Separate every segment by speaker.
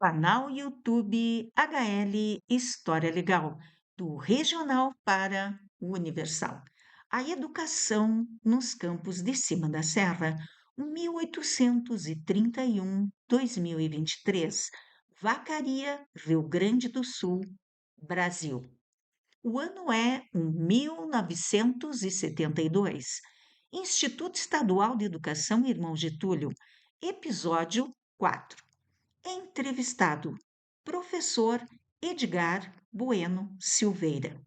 Speaker 1: Canal YouTube HL História Legal, do regional para o universal. A educação nos campos de cima da serra, 1831-2023, Vacaria, Rio Grande do Sul, Brasil. O ano é 1972. Instituto Estadual de Educação Irmão Getúlio, episódio 4. Entrevistado: professor Edgar Bueno Silveira.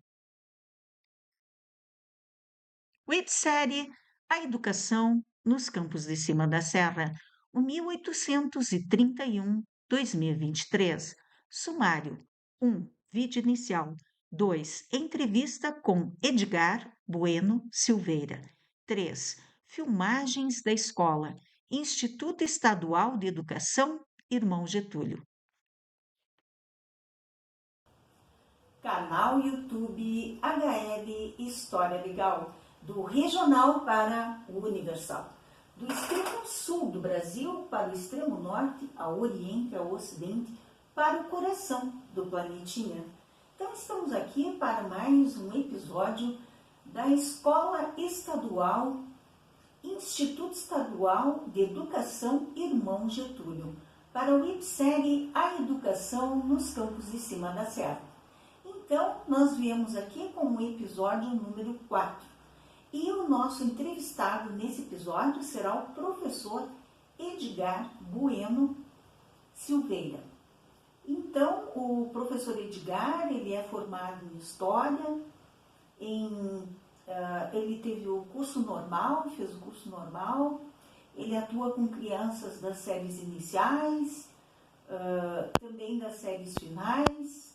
Speaker 1: Websérie A Educação nos Campos de Cima da Serra, 1831-2023. Sumário: 1. Vídeo inicial. 2. Entrevista com Edgar Bueno Silveira. 3. Filmagens da escola Instituto Estadual de Educação Irmão Getúlio. Canal YouTube HL História Legal, do regional para o universal. Do extremo sul do Brasil para o extremo norte, ao oriente, ao ocidente, para o coração do planetinha. Então estamos aqui para mais um episódio da Escola Estadual, Instituto Estadual de Educação Irmão Getúlio, para a websérie A Educação nos Campos de Cima da Serra. Então, nós viemos aqui com o episódio número 4. E o nosso entrevistado nesse episódio será o professor Edgar Bueno Silveira. Então, o professor Edgar, ele é formado em História, ele teve o curso normal, fez o curso normal, ele atua com crianças das séries iniciais, também das séries finais,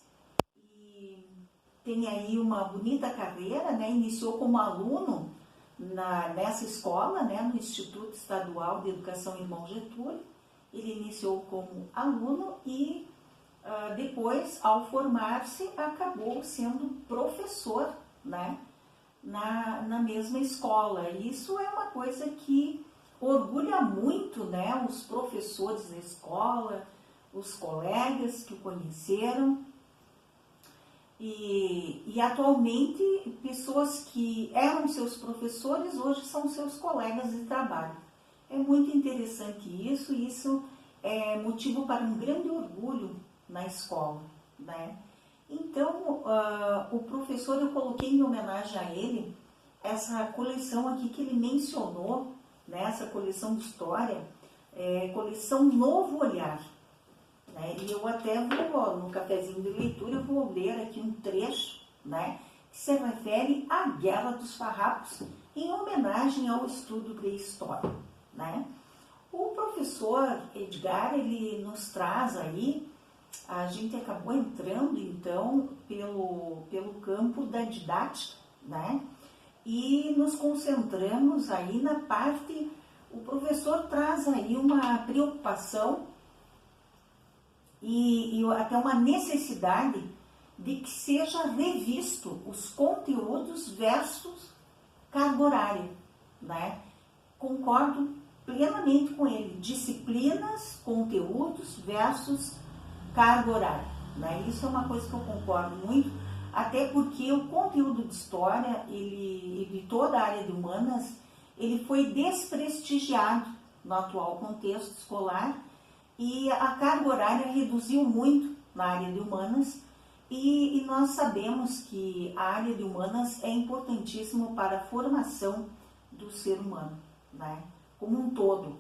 Speaker 1: tem aí uma bonita carreira, né? Iniciou como aluno nessa escola, né? No Instituto Estadual de Educação Irmão Getúlio. Ele iniciou como aluno e depois, ao formar-se, acabou sendo professor, né? Na mesma escola. Isso é uma coisa que orgulha muito, né? Os professores da escola, os colegas que o conheceram. E atualmente, pessoas que eram seus professores, hoje são seus colegas de trabalho. É muito interessante isso, e isso é motivo para um grande orgulho na escola, né? Então, o professor, eu coloquei em homenagem a ele, essa coleção aqui que ele mencionou, né? Essa coleção de história, coleção Novo Olhar. E eu até vou, no cafezinho de leitura, eu vou ler aqui um trecho, né, que se refere à Guerra dos Farrapos, em homenagem ao estudo de história, né. O professor Edgar, ele nos traz aí, a gente acabou entrando, então, pelo campo da didática, né, e nos concentramos aí na parte, o professor traz aí uma preocupação e até uma necessidade de que seja revisto os conteúdos versus carga horária, né? Concordo plenamente com ele, disciplinas, conteúdos versus carga horária, né? Isso é uma coisa que eu concordo muito, até porque o conteúdo de história, ele de toda a área de humanas, ele foi desprestigiado no atual contexto escolar, e a carga horária reduziu muito na área de humanas, e nós sabemos que a área de humanas é importantíssima para a formação do ser humano, né? Como um todo,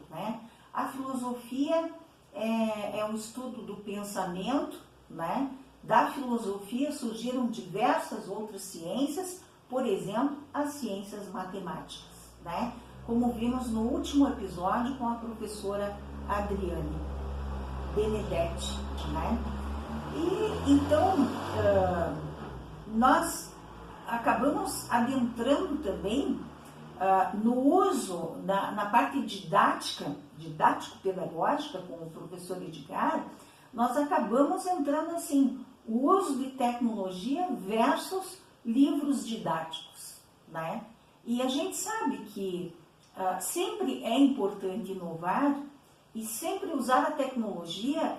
Speaker 1: né? A filosofia é um estudo do pensamento, né? Da filosofia surgiram diversas outras ciências, por exemplo, as ciências matemáticas, né? como vimos no último episódio com a professora Adriane Benedetti, né? E então nós acabamos adentrando também no uso, na parte didático-pedagógica com o professor Edgar. Nós acabamos entrando assim, o uso de tecnologia versus livros didáticos, né? E a gente sabe que sempre é importante inovar e sempre usar a tecnologia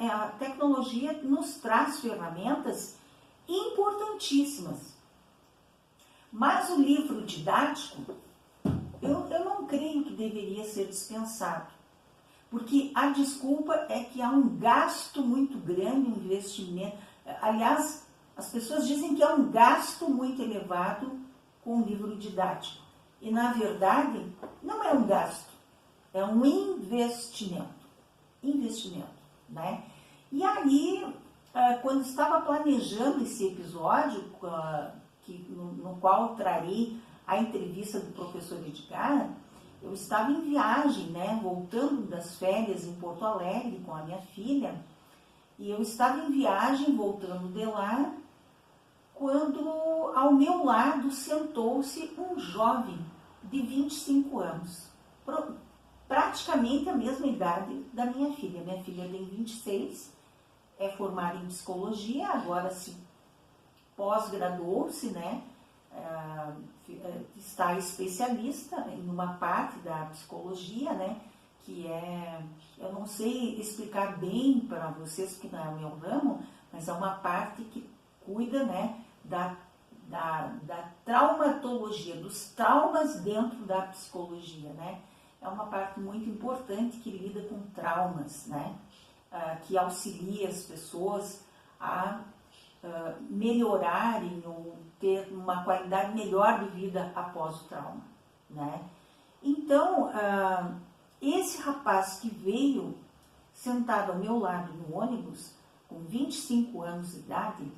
Speaker 1: nos traz ferramentas importantíssimas. Mas o livro didático, eu não creio que deveria ser dispensado, porque a desculpa é que há um gasto muito grande, um investimento. Aliás, as pessoas dizem que há um gasto muito elevado com o livro didático. E, na verdade, não é um gasto, é um investimento. Né? E aí, quando estava planejando esse episódio, no qual trarei a entrevista do professor Edgar, eu estava em viagem, né, voltando das férias em Porto Alegre com a minha filha, e eu estava em viagem, voltando de lá, quando ao meu lado sentou-se um jovem de 25 anos, praticamente a mesma idade da minha filha. Minha filha tem 26, é formada em psicologia, agora se pós-graduou-se, né? Está especialista em uma parte da psicologia, né? Que eu não sei explicar bem para vocês, porque não é o meu ramo, mas é uma parte que cuida, né, da traumatologia, dos traumas dentro da psicologia, né? É uma parte muito importante que lida com traumas, né? Que auxilia as pessoas a melhorarem ou ter uma qualidade melhor de vida após o trauma, né? Então, esse rapaz que veio sentado ao meu lado no ônibus, com 25 anos de idade,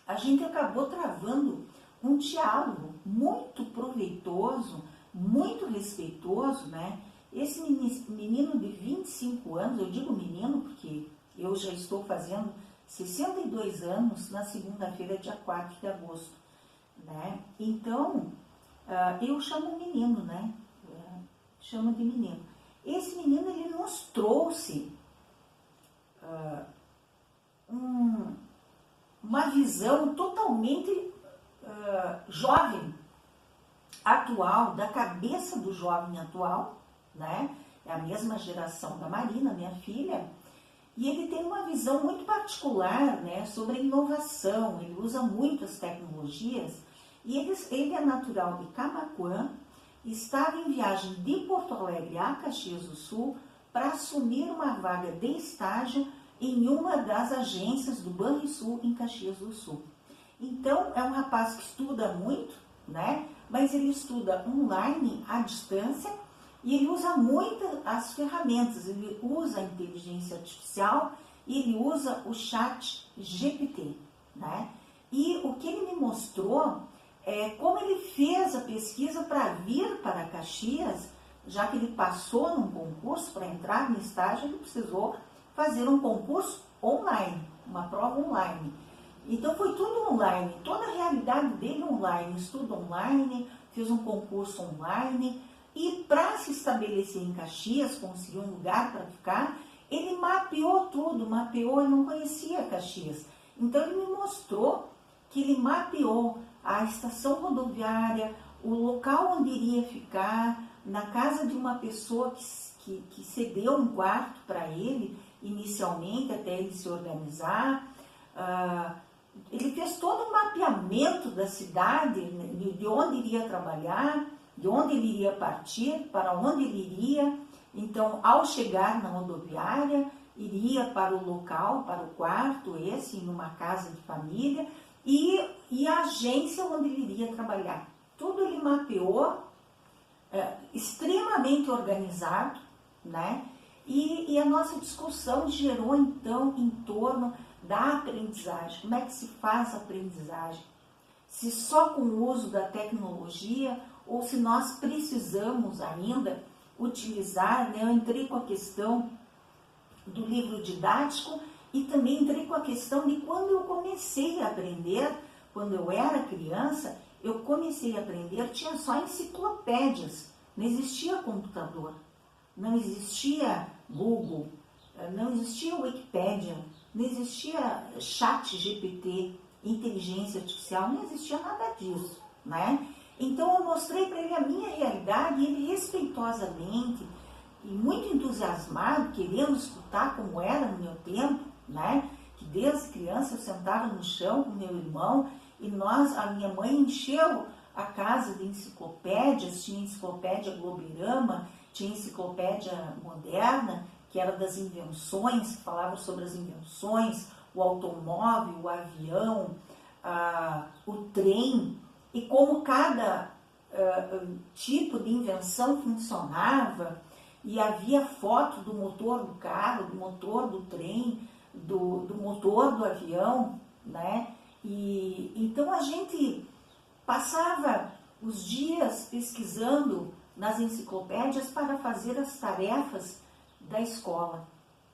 Speaker 1: a gente acabou travando um diálogo muito proveitoso, muito respeitoso, né? Esse menino de 25 anos, eu digo menino porque eu já estou fazendo 62 anos na segunda-feira, dia 4 de agosto, né? Então, eu chamo menino, né? Chamo de menino. Esse menino, ele nos trouxe uma visão totalmente jovem, atual, da cabeça do jovem atual, né? É a mesma geração da Marina, minha filha, e ele tem uma visão muito particular, né, sobre a inovação. Ele usa muitas tecnologias e ele é natural de Camaquã, estava em viagem de Porto Alegre a Caxias do Sul para assumir uma vaga de estágio em uma das agências do Banrisul em Caxias do Sul. Então, é um rapaz que estuda muito, né? Mas ele estuda online, à distância, e ele usa muito as ferramentas. Ele usa a inteligência artificial e ele usa o chat GPT, né? E o que ele me mostrou é como ele fez a pesquisa para vir para Caxias, já que ele passou num concurso para entrar no estágio, ele precisou fazer um concurso online, uma prova online. Então foi tudo online, toda a realidade dele online, estudo online, fez um concurso online e para se estabelecer em Caxias, conseguir um lugar para ficar, ele mapeou tudo, ele não conhecia Caxias. Então ele me mostrou que ele mapeou a estação rodoviária, o local onde iria ficar, na casa de uma pessoa que cedeu um quarto para ele, inicialmente, até ele se organizar. Ele fez todo um mapeamento da cidade, de onde iria trabalhar, de onde ele iria partir, para onde ele iria. Então, ao chegar na rodoviária, iria para o local, para o quarto, em uma casa de família, e a agência onde ele iria trabalhar. Tudo ele mapeou, extremamente organizado, né? E a nossa discussão gerou, então, em torno da aprendizagem. Como é que se faz a aprendizagem? Se só com o uso da tecnologia ou se nós precisamos ainda utilizar, né? Eu entrei com a questão do livro didático e também entrei com a questão de quando eu comecei a aprender, quando eu era criança, eu comecei a aprender, tinha só enciclopédias, não existia computador, não existia Google, não existia Wikipédia, não existia chat GPT, inteligência artificial, não existia nada disso, né? Então eu mostrei para ele a minha realidade e ele respeitosamente e muito entusiasmado, querendo escutar como era no meu tempo, né? Que desde criança eu sentava no chão com meu irmão e a minha mãe encheu a casa de enciclopédias, tinha enciclopédia Globerama, tinha enciclopédia moderna, que era das invenções, que falava sobre as invenções, o automóvel, o avião, o trem, e como cada tipo de invenção funcionava, e havia foto do motor do carro, do motor do trem, do motor do avião, né? E então a gente passava os dias pesquisando nas enciclopédias para fazer as tarefas da escola,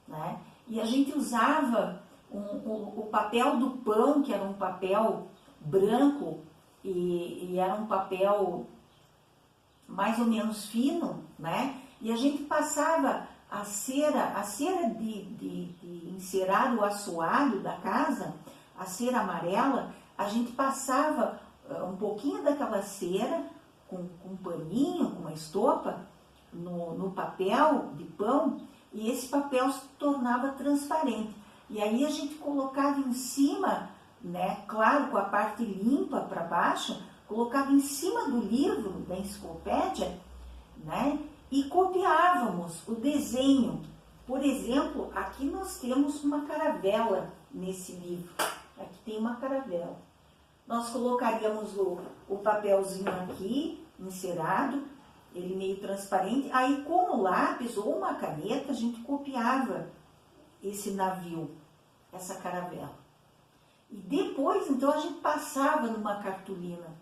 Speaker 1: né? E a gente usava o papel do pão, que era um papel branco e era um papel mais ou menos fino, né? E a gente passava a cera de encerar o assoalho da casa, a cera amarela, a gente passava um pouquinho daquela cera com um paninho, com uma estopa, no papel de pão, e esse papel se tornava transparente. E aí a gente colocava em cima, né, claro, com a parte limpa para baixo, colocava em cima do livro, da enciclopédia, né, e copiávamos o desenho. Por exemplo, aqui nós temos uma caravela nesse livro. Aqui tem uma caravela. Nós colocaríamos o papelzinho aqui, encerado, ele meio transparente. Aí com o lápis ou uma caneta, a gente copiava esse navio, essa caravela. E depois, então, a gente passava numa cartolina.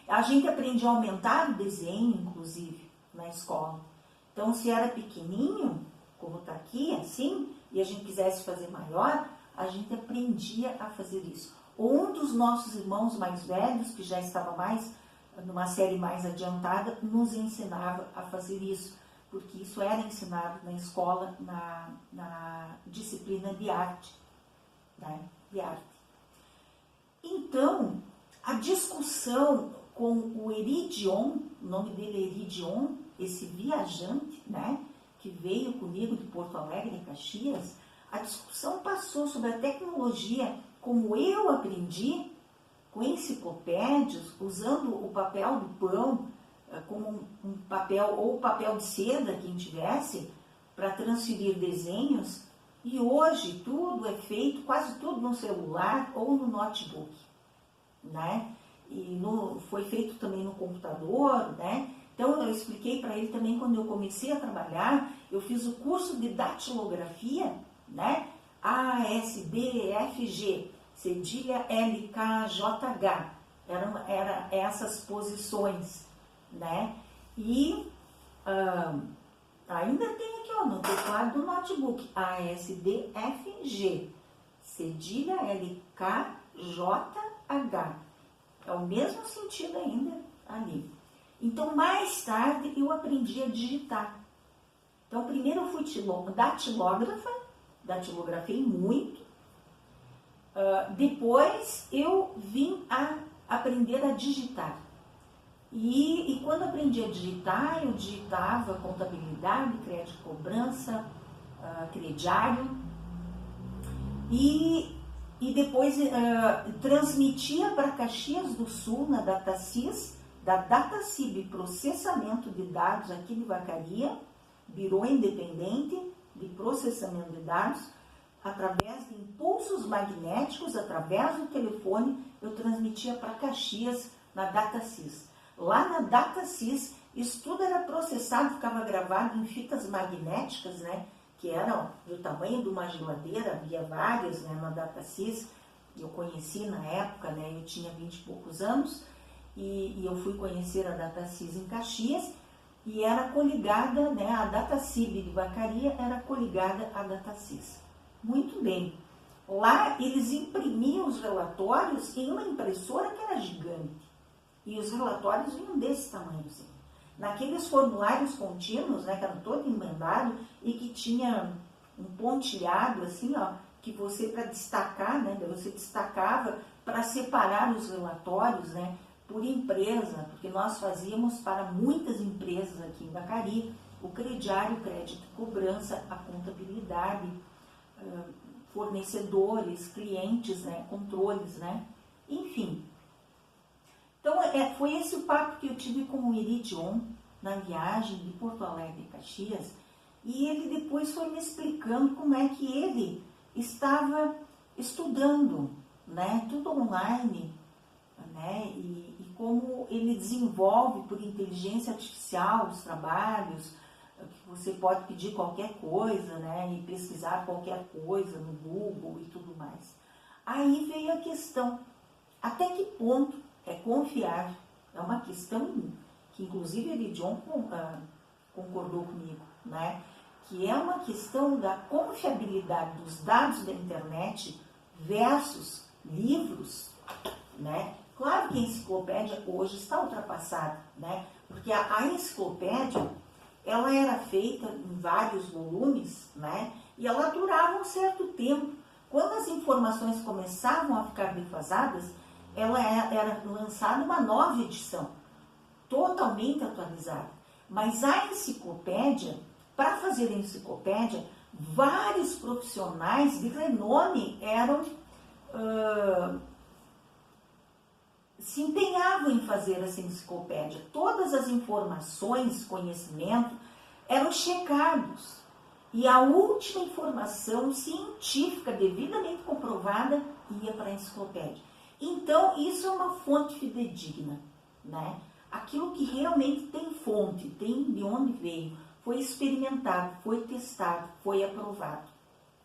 Speaker 1: A gente aprendia a aumentar o desenho, inclusive, na escola. Então, se era pequenininho, como está aqui, assim, e a gente quisesse fazer maior, a gente aprendia a fazer isso. Ou um dos nossos irmãos mais velhos, que já estava numa série mais adiantada, nos ensinava a fazer isso, porque isso era ensinado na escola, na disciplina de arte, né? De arte. Então, a discussão com o Eridion, o nome dele é Eridion, esse viajante, né, que veio comigo de Porto Alegre, em Caxias, a discussão passou sobre a tecnologia, como eu aprendi, com enciclopédias, usando o papel do pão como um papel, ou papel de seda, quem tivesse, para transferir desenhos. E hoje tudo é feito, quase tudo no celular ou no notebook, né? E foi feito também no computador, né? Então eu expliquei para ele também, quando eu comecei a trabalhar, eu fiz o curso de datilografia, né? ASDFG, cedilha LKJH, eram essas posições, né? E ainda tem aqui, ó, no teclado do notebook, ASDFG, cedilha LKJH, é o mesmo sentido ainda ali. Então, mais tarde, eu aprendi a digitar. Então, primeiro eu fui datilógrafa, datilografei muito. Depois, eu vim a aprender a digitar. E quando aprendi a digitar, eu digitava contabilidade, crédito e cobrança, crediário. E depois transmitia para Caxias do Sul, na DataSys, da DataCib, processamento de dados aqui de Vacaria, Birô Independente de Processamento de Dados, através de impulsos magnéticos, através do telefone, eu transmitia para Caxias, na DataSys. Lá na DataSys, isso tudo era processado, ficava gravado em fitas magnéticas, né, que eram do tamanho de uma geladeira, havia várias, né, na DataSys, eu conheci na época, né, eu tinha 20 e poucos anos, e eu fui conhecer a DataCIS em Caxias, e era coligada, né, a DataCIB de Vacaria era coligada à DataCIS. Muito bem. Lá eles imprimiam os relatórios em uma impressora que era gigante. E os relatórios vinham desse tamanho, assim. Naqueles formulários contínuos, né, que eram todo emendado e que tinha um pontilhado, assim, ó, que você, para destacar, né, você destacava para separar os relatórios, né, por empresa, porque nós fazíamos para muitas empresas aqui em Vacaria, o crediário, crédito e cobrança, a contabilidade, fornecedores, clientes, né, controles, né, enfim. Então, foi esse o papo que eu tive com o Iridion na viagem de Porto Alegre e Caxias, e ele depois foi me explicando como é que ele estava estudando, né, tudo online, né, e como ele desenvolve por inteligência artificial os trabalhos, que você pode pedir qualquer coisa, né, e pesquisar qualquer coisa no Google e tudo mais. Aí veio a questão, até que ponto é confiável? É uma questão que inclusive o Iridion concordou comigo, né, que é uma questão da confiabilidade dos dados da internet versus livros, né? Claro que a enciclopédia hoje está ultrapassada, né? Porque a enciclopédia, ela era feita em vários volumes, né? E ela durava um certo tempo. Quando as informações começavam a ficar defasadas, ela era lançada uma nova edição, totalmente atualizada. Mas a enciclopédia, para fazer a enciclopédia, vários profissionais de renome se empenhavam em fazer essa enciclopédia. Todas as informações, conhecimento, eram checados. E a última informação científica devidamente comprovada ia para a enciclopédia. Então, isso é uma fonte fidedigna, né? Aquilo que realmente tem fonte, tem de onde veio, foi experimentado, foi testado, foi aprovado,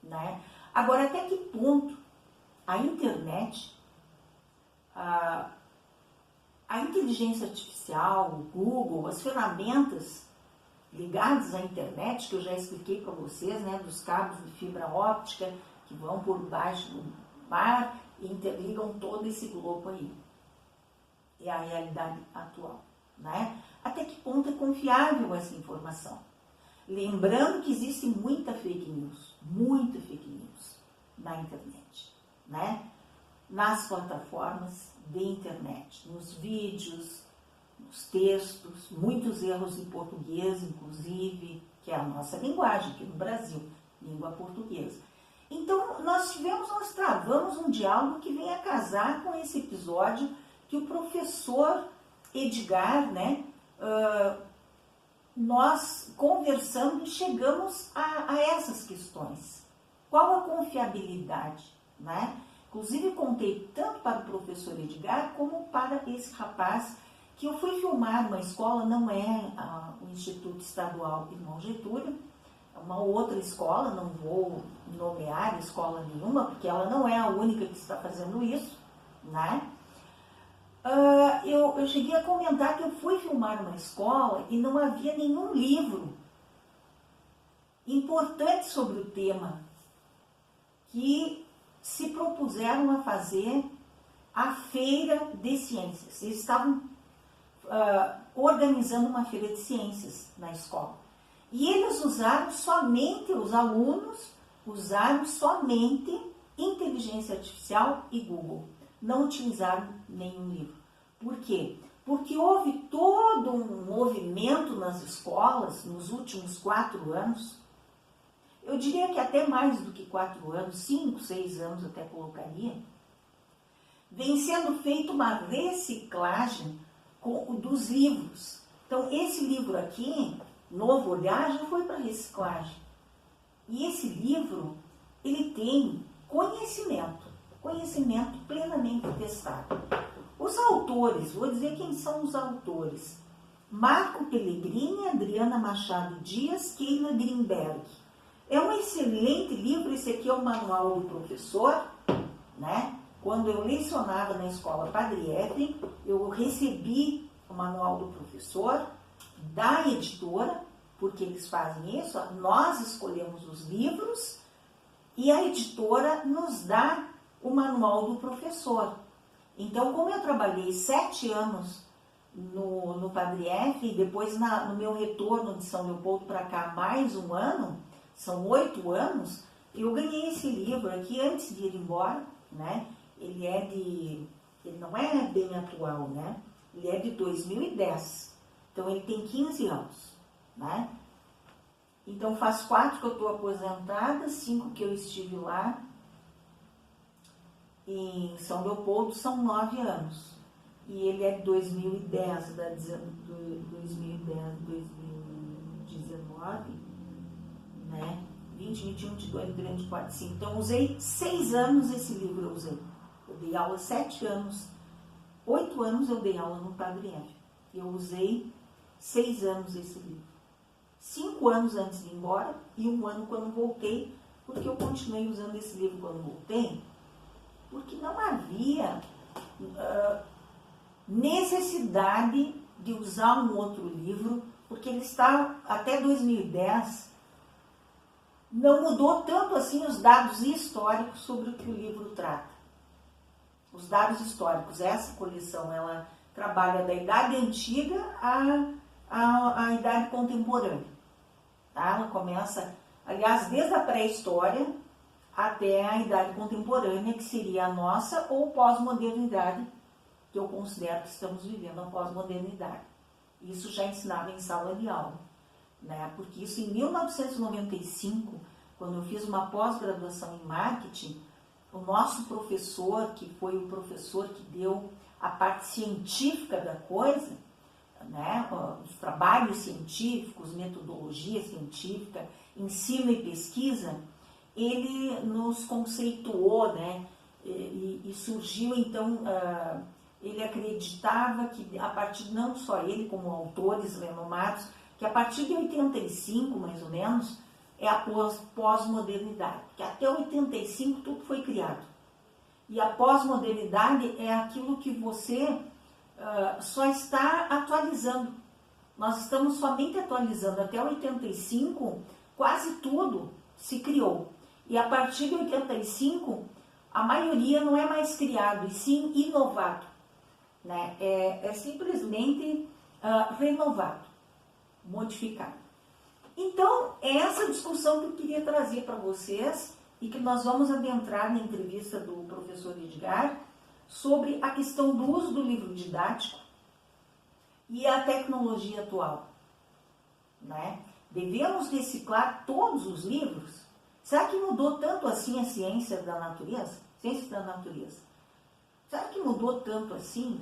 Speaker 1: né? Agora, até que ponto a internet, a inteligência artificial, o Google, as ferramentas ligadas à internet, que eu já expliquei para vocês, né, dos cabos de fibra óptica que vão por baixo do mar e interligam todo esse globo aí. É a realidade atual, né? Até que ponto é confiável essa informação? Lembrando que existe muita fake news na internet, né? Nas plataformas de internet, nos vídeos, nos textos, muitos erros em português, inclusive, que é a nossa linguagem aqui no Brasil, língua portuguesa. Então, nós travamos um diálogo que vem a casar com esse episódio que o professor Edgar, né, nós conversando e chegamos a essas questões. Qual a confiabilidade, né? Inclusive, contei tanto para o professor Edgar como para esse rapaz que eu fui filmar uma escola, não é o Instituto Estadual Irmão Getúlio, é uma outra escola, não vou nomear escola nenhuma, porque ela não é a única que está fazendo isso, né? Eu cheguei a comentar que eu fui filmar uma escola e não havia nenhum livro importante sobre o tema que se propuseram a fazer a feira de ciências. Eles estavam organizando uma feira de ciências na escola. E eles os alunos usaram somente inteligência artificial e Google. Não utilizaram nenhum livro. Por quê? Porque houve todo um movimento nas escolas nos últimos 4 anos. Eu diria que até mais do que 4 anos, 5, 6 anos até colocaria. Vem sendo feita uma reciclagem dos livros. Então, esse livro aqui, Novo Olhar, já foi para reciclagem. E esse livro, ele tem conhecimento plenamente testado. Os autores, vou dizer quem são os autores. Marco Pellegrini, Adriana Machado Dias, Keila Greenberg. É um excelente livro, esse aqui é o manual do professor, né? Quando eu lecionava na escola Padre Efren, eu recebi o manual do professor, da editora, porque eles fazem isso, nós escolhemos os livros e a editora nos dá o manual do professor. Então, como eu trabalhei 7 anos no Padre F, e depois no meu retorno de São Leopoldo para cá mais um ano, são 8 anos, eu ganhei esse livro aqui antes de ir embora, né? Ele não é bem atual, né? Ele é de 2010, então ele tem 15 anos, né? Então faz 4 que eu estou aposentada, 5 que eu estive lá, em São Leopoldo são 9 anos. E ele é de 2010, 2019, né? 20, 21, 22, 23, 24, 25. Então, usei 6 anos esse livro, eu usei. Eu dei aula 7 anos, 8 anos eu dei aula no Padre F. Eu usei 6 anos esse livro. 5 anos antes de ir embora e 1 ano quando voltei, porque eu continuei usando esse livro quando voltei, porque não havia necessidade de usar um outro livro, porque ele está até 2010, não mudou tanto assim os dados históricos sobre o que o livro trata. Os dados históricos, essa coleção, ela trabalha da Idade Antiga à Idade Contemporânea. Tá? Ela começa, aliás, desde a pré-história até a Idade Contemporânea, que seria a nossa, ou pós-modernidade, que eu considero que estamos vivendo a pós-modernidade. Isso já ensinava em sala de aula, né? Porque isso em 1995, quando eu fiz uma pós-graduação em marketing, o nosso professor, que foi o professor que deu a parte científica da coisa, né? Os trabalhos científicos, metodologia científica, ensino e pesquisa, ele nos conceituou, né? E surgiu então, ele acreditava que a partir, não só ele, como autores renomados, que a partir de 85, mais ou menos, é a pós-modernidade, que até 85 tudo foi criado. E a pós-modernidade é aquilo que você só está atualizando. Nós estamos somente atualizando. Até 85, quase tudo se criou. E a partir de 85, a maioria não é mais criado, e sim inovado. Né? É simplesmente renovado, modificado. Então, é essa discussão que eu queria trazer para vocês e que nós vamos adentrar na entrevista do professor Edgar sobre a questão do uso do livro didático e a tecnologia atual. Né? Devemos reciclar todos os livros? Será que mudou tanto assim a ciência da natureza? Ciência da natureza. Será que mudou tanto assim?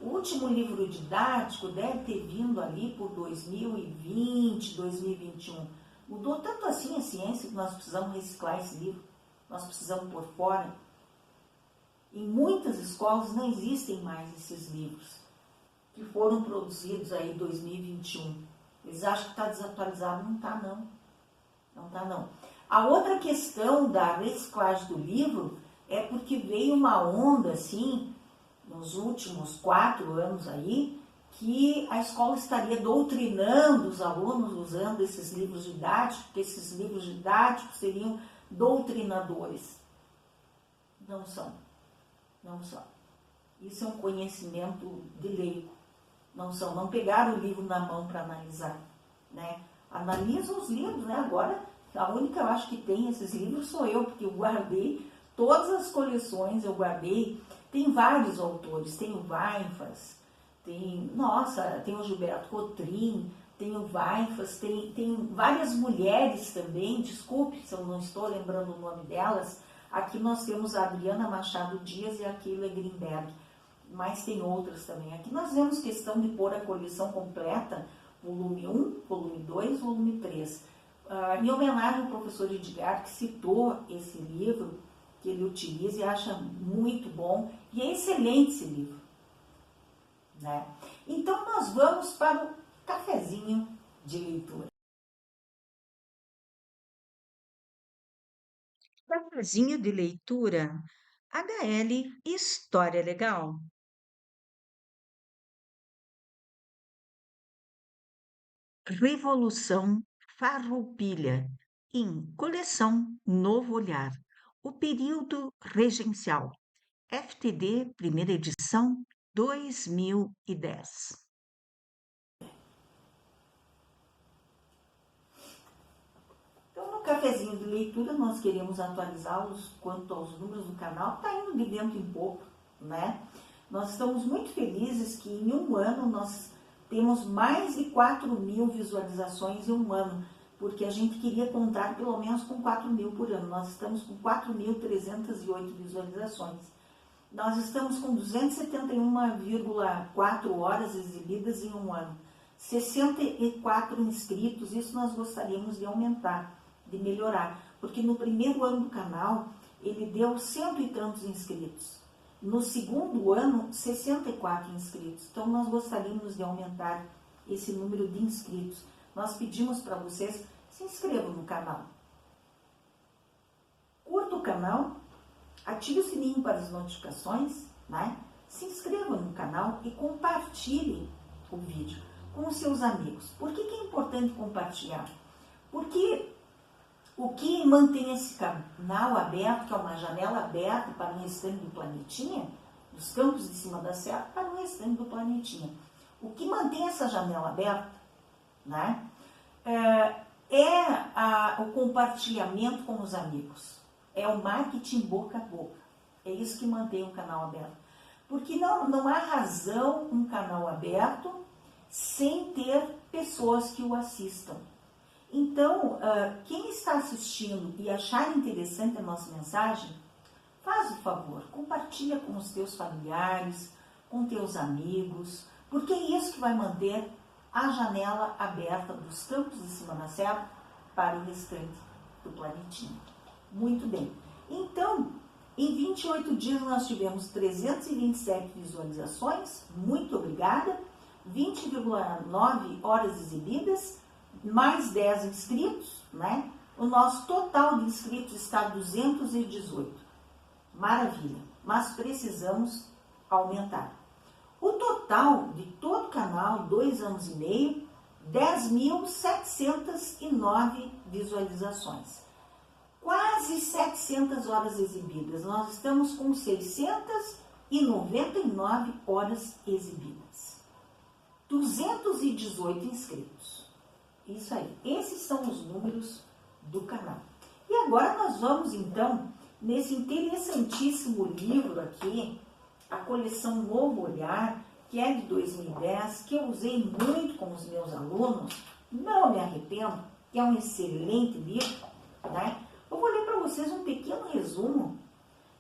Speaker 1: O último livro didático deve ter vindo ali por 2020, 2021. Mudou tanto assim a ciência que nós precisamos reciclar esse livro. Nós precisamos pôr fora. Em muitas escolas não existem mais esses livros que foram produzidos aí em 2021. Eles acham que está desatualizado. Não está, não. Não está, não. A outra questão da reciclagem do livro é porque veio uma onda, assim, nos últimos 4 anos aí, que a escola estaria doutrinando os alunos usando esses livros didáticos, porque esses livros didáticos seriam doutrinadores. Não são. Não são. Isso é um conhecimento de leigo. Não são. Não pegaram o livro na mão para analisar. Né? Analisam os livros, né? Agora, a única, eu acho, que tem esses livros sou eu, porque eu guardei todas as coleções, eu guardei. Tem vários autores, tem o Weifas, tem o Gilberto Cotrim, tem o Weifas, tem várias mulheres também, desculpe se eu não estou lembrando o nome delas. Aqui nós temos a Adriana Machado Dias e a Keila Greenberg, mas tem outras também. Aqui nós vemos questão de pôr a coleção completa, volume 1, volume 2, volume 3. Em homenagem ao professor Edgar, que citou esse livro, que ele utiliza e acha muito bom, e é excelente esse livro. Né? Então, nós vamos para o cafezinho de leitura. Cafezinho de leitura
Speaker 2: HL História Legal. Revolução Farroupilha, em Coleção Novo Olhar. O período regencial. FTD, primeira edição, 2010.
Speaker 1: Então, no cafezinho de leitura, nós queremos atualizá-los quanto aos números do canal. Está indo de vento em pouco, né? Nós estamos muito felizes que em um ano nós temos mais de 4.000 visualizações em um ano, porque a gente queria contar pelo menos com 4.000 por ano. Nós estamos com 4.308 visualizações. Nós estamos com 271,4 horas exibidas em um ano. 64 inscritos, isso nós gostaríamos de aumentar, de melhorar, porque no primeiro ano do canal ele deu 100 e tantos inscritos. No segundo ano, 64 inscritos. Então nós gostaríamos de aumentar esse número de inscritos. Nós pedimos para vocês, se inscrevam no canal. Curta o canal, ative o sininho para as notificações, né? Se inscreva no canal e compartilhe o vídeo com os seus amigos. Por que é importante compartilhar? Porque o que mantém esse canal aberto, que é uma janela aberta para o restante do planetinha, dos campos de cima da serra para o restante do planetinha. O que mantém essa janela aberta, né, o compartilhamento com os amigos. É o marketing boca a boca. É isso que mantém o canal aberto. Porque não há razão um canal aberto sem ter pessoas que o assistam. Então, quem está assistindo e achar interessante a nossa mensagem, faz o favor, compartilha com os teus familiares, com teus amigos, porque é isso que vai manter a janela aberta dos campos de cima da serra para o restante do planetinha. Muito bem. Então, em 28 dias nós tivemos 327 visualizações, muito obrigada, 20,9 horas exibidas, mais 10 inscritos, né? O nosso total de inscritos está 218. Maravilha, mas precisamos aumentar. O total de todo o canal, 2 anos e meio, 10.709 visualizações. Quase 700 horas exibidas. Nós estamos com 699 horas exibidas. 218 inscritos. Isso aí. Esses são os números do canal. E agora nós vamos, então, nesse interessantíssimo livro aqui, a coleção Novo Olhar, que é de 2010, que eu usei muito com os meus alunos, não me arrependo, que é um excelente livro, né? Eu vou ler para vocês um pequeno resumo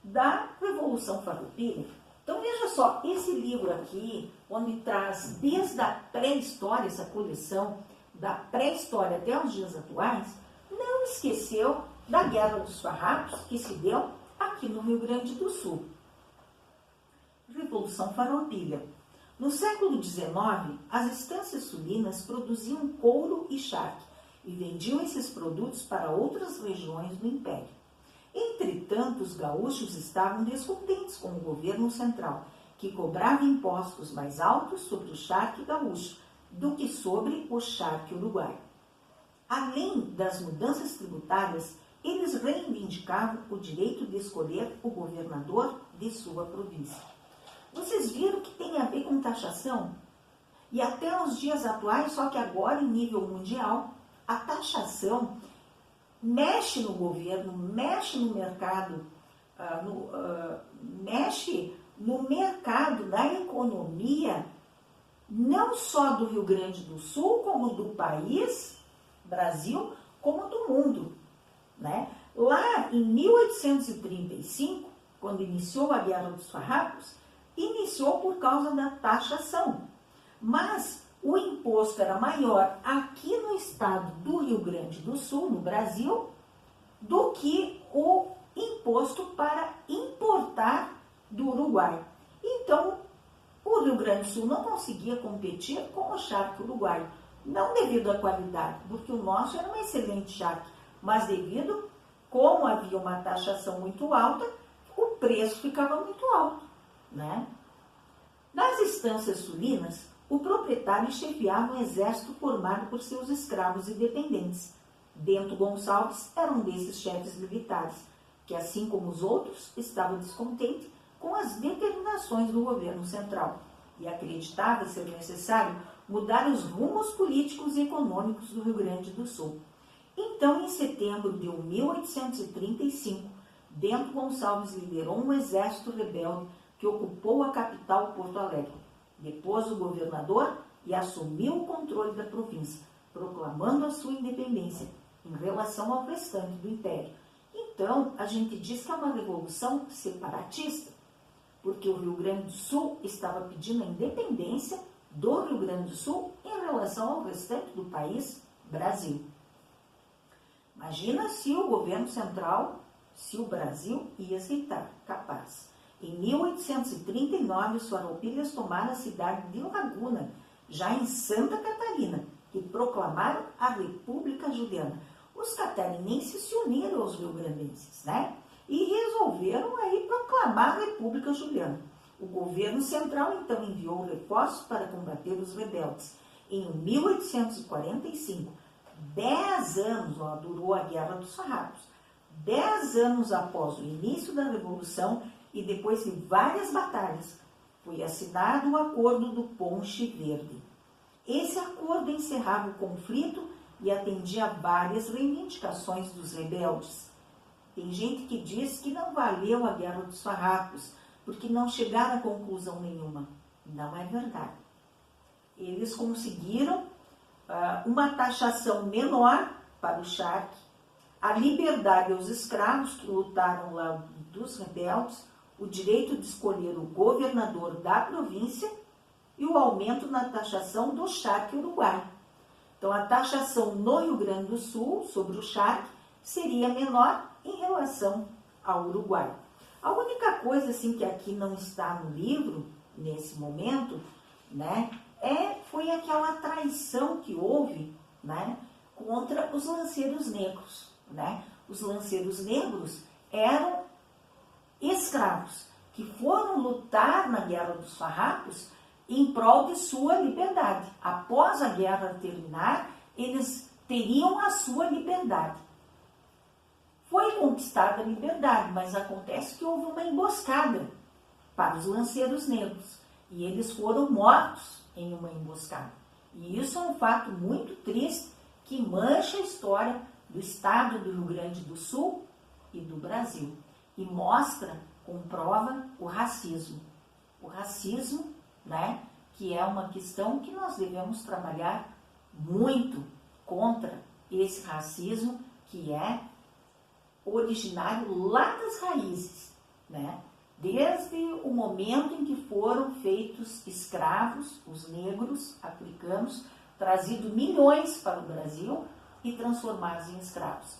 Speaker 1: da Revolução Farroupilha. Então veja só, esse livro aqui, onde traz desde a pré-história, essa coleção, da pré-história até os dias atuais, não esqueceu da Guerra dos Farrapos, que se deu aqui no Rio Grande do Sul. Revolução Farroupilha. No século XIX, as estâncias sulinas produziam couro e charque e vendiam esses produtos para outras regiões do Império. Entretanto, os gaúchos estavam descontentes com o governo central, que cobrava impostos mais altos sobre o charque gaúcho do que sobre o charque uruguaio. Além das mudanças tributárias, eles reivindicavam o direito de escolher o governador de sua província. Vocês viram que tem a ver com taxação? E até os dias atuais, só que agora em nível mundial, a taxação mexe no governo, mexe no mercado, mexe no mercado da economia, não só do Rio Grande do Sul, como do país, Brasil, como do mundo, né? Lá em 1835, quando iniciou a Guerra dos Farrapos, iniciou por causa da taxação, mas o imposto era maior aqui no estado do Rio Grande do Sul, no Brasil, do que o imposto para importar do Uruguai. Então, o Rio Grande do Sul não conseguia competir com o charque uruguaio, não devido à qualidade, porque o nosso era um excelente charque, mas devido, como havia uma taxação muito alta, o preço ficava muito alto, né? Nas estâncias sulinas, o proprietário chefiava um exército formado por seus escravos e dependentes. Bento Gonçalves era um desses chefes militares, que, assim como os outros, estava descontente com as determinações do governo central e acreditava ser necessário mudar os rumos políticos e econômicos do Rio Grande do Sul. Então, em setembro de 1835, Bento Gonçalves liderou um exército rebelde que ocupou a capital, Porto Alegre. Depôs o governador e assumiu o controle da província, proclamando a sua independência em relação ao restante do império. Então, a gente diz que é uma revolução separatista, porque o Rio Grande do Sul estava pedindo a independência do Rio Grande do Sul em relação ao restante do país, Brasil. Imagina se o governo central, se o Brasil ia aceitar, capaz. Em 1839, os farroupilhas tomaram a cidade de Laguna, já em Santa Catarina, e proclamaram a República Juliana. Os catarinenses se uniram aos rio-grandenses, né? E resolveram aí proclamar a República Juliana. O governo central, então, enviou reforços para combater os rebeldes. Em 1845, 10 anos, durou a Guerra dos Farrapos, 10 anos após o início da Revolução e depois de várias batalhas, foi assinado o Acordo do Ponche Verde. Esse acordo encerrava o conflito e atendia a várias reivindicações dos rebeldes. Tem gente que diz que não valeu a Guerra dos Farrapos, porque não chegaram a conclusão nenhuma. Não é verdade. Eles conseguiram uma taxação menor para o charque, a liberdade aos escravos que lutaram lá dos rebeldes, o direito de escolher o governador da província e o aumento na taxação do charque uruguai. Então, a taxação no Rio Grande do Sul sobre o charque seria menor em relação ao Uruguai. A única coisa assim que aqui não está no livro, nesse momento, né, foi aquela traição que houve, né, contra os lanceiros negros. Né? Os lanceiros negros eram escravos que foram lutar na Guerra dos Farrapos em prol de sua liberdade. Após a guerra terminar, eles teriam a sua liberdade. Foi conquistada a liberdade, mas acontece que houve uma emboscada para os lanceiros negros e eles foram mortos em uma emboscada. E isso é um fato muito triste que mancha a história do estado do Rio Grande do Sul e do Brasil e mostra, comprova o racismo. O racismo, né, que é uma questão que nós devemos trabalhar muito contra esse racismo que é originário lá das raízes, né? Desde o momento em que foram feitos escravos, os negros africanos, trazidos milhões para o Brasil e transformados em escravos.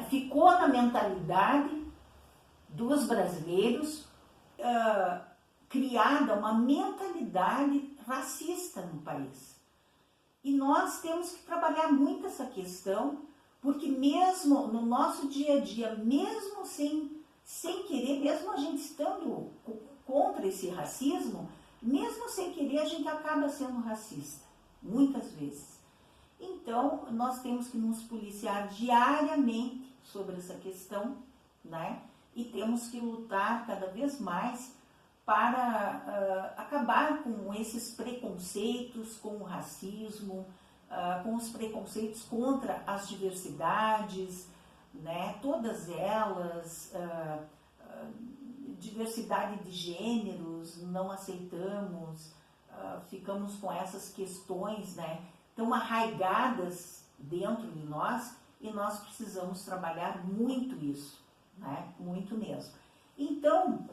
Speaker 1: Ficou na mentalidade dos brasileiros criada uma mentalidade racista no país. E nós temos que trabalhar muito essa questão, porque mesmo no nosso dia a dia, mesmo sem querer, mesmo a gente estando contra esse racismo, mesmo sem querer, a gente acaba sendo racista, muitas vezes. Então, nós temos que nos policiar diariamente sobre essa questão, né? E temos que lutar cada vez mais para acabar com esses preconceitos, com o racismo, com os preconceitos contra as diversidades, né? Todas elas, diversidade de gêneros, não aceitamos, ficamos com essas questões, né, tão arraigadas dentro de nós e nós precisamos trabalhar muito isso, né, muito mesmo. Então,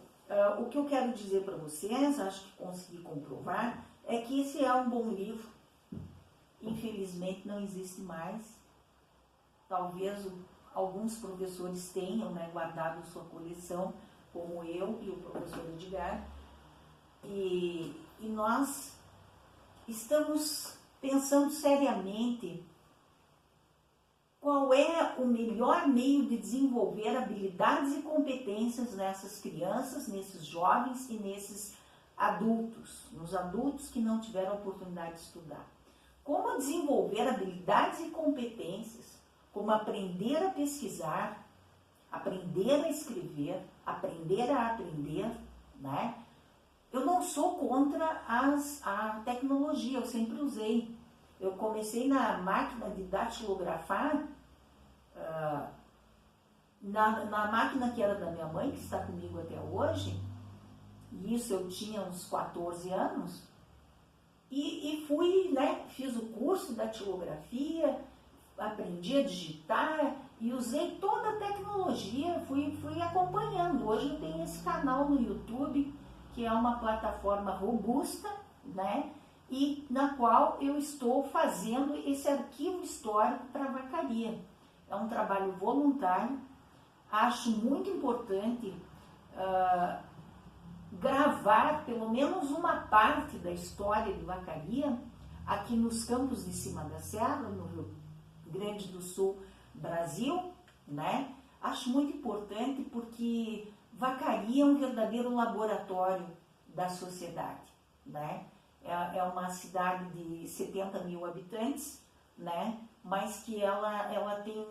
Speaker 1: o que eu quero dizer para vocês, acho que consegui comprovar, é que esse é um bom livro. Infelizmente não existe mais. Talvez alguns professores tenham, né, guardado sua coleção, como eu e o professor Edgar. E nós estamos pensando seriamente qual é o melhor meio de desenvolver habilidades e competências nessas crianças, nesses jovens e nesses adultos, nos adultos que não tiveram oportunidade de estudar. Como desenvolver habilidades e competências, como aprender a pesquisar, aprender a escrever, aprender a aprender, né? Eu não sou contra a tecnologia, eu sempre usei. Eu comecei na máquina de datilografar, na máquina que era da minha mãe, que está comigo até hoje, e isso eu tinha uns 14 anos, e fui, né, fiz o curso da datilografia, aprendi a digitar e usei toda a tecnologia, fui acompanhando. Hoje eu tenho esse canal no YouTube, que é uma plataforma robusta, né, e na qual eu estou fazendo esse arquivo histórico para a Vacaria. É um trabalho voluntário, acho muito importante gravar pelo menos uma parte da história de Vacaria aqui nos campos de cima da serra, no Rio Grande do Sul, Brasil, né? Acho muito importante porque Vacaria é um verdadeiro laboratório da sociedade, né? É uma cidade de 70 mil habitantes, né? Mas que ela tem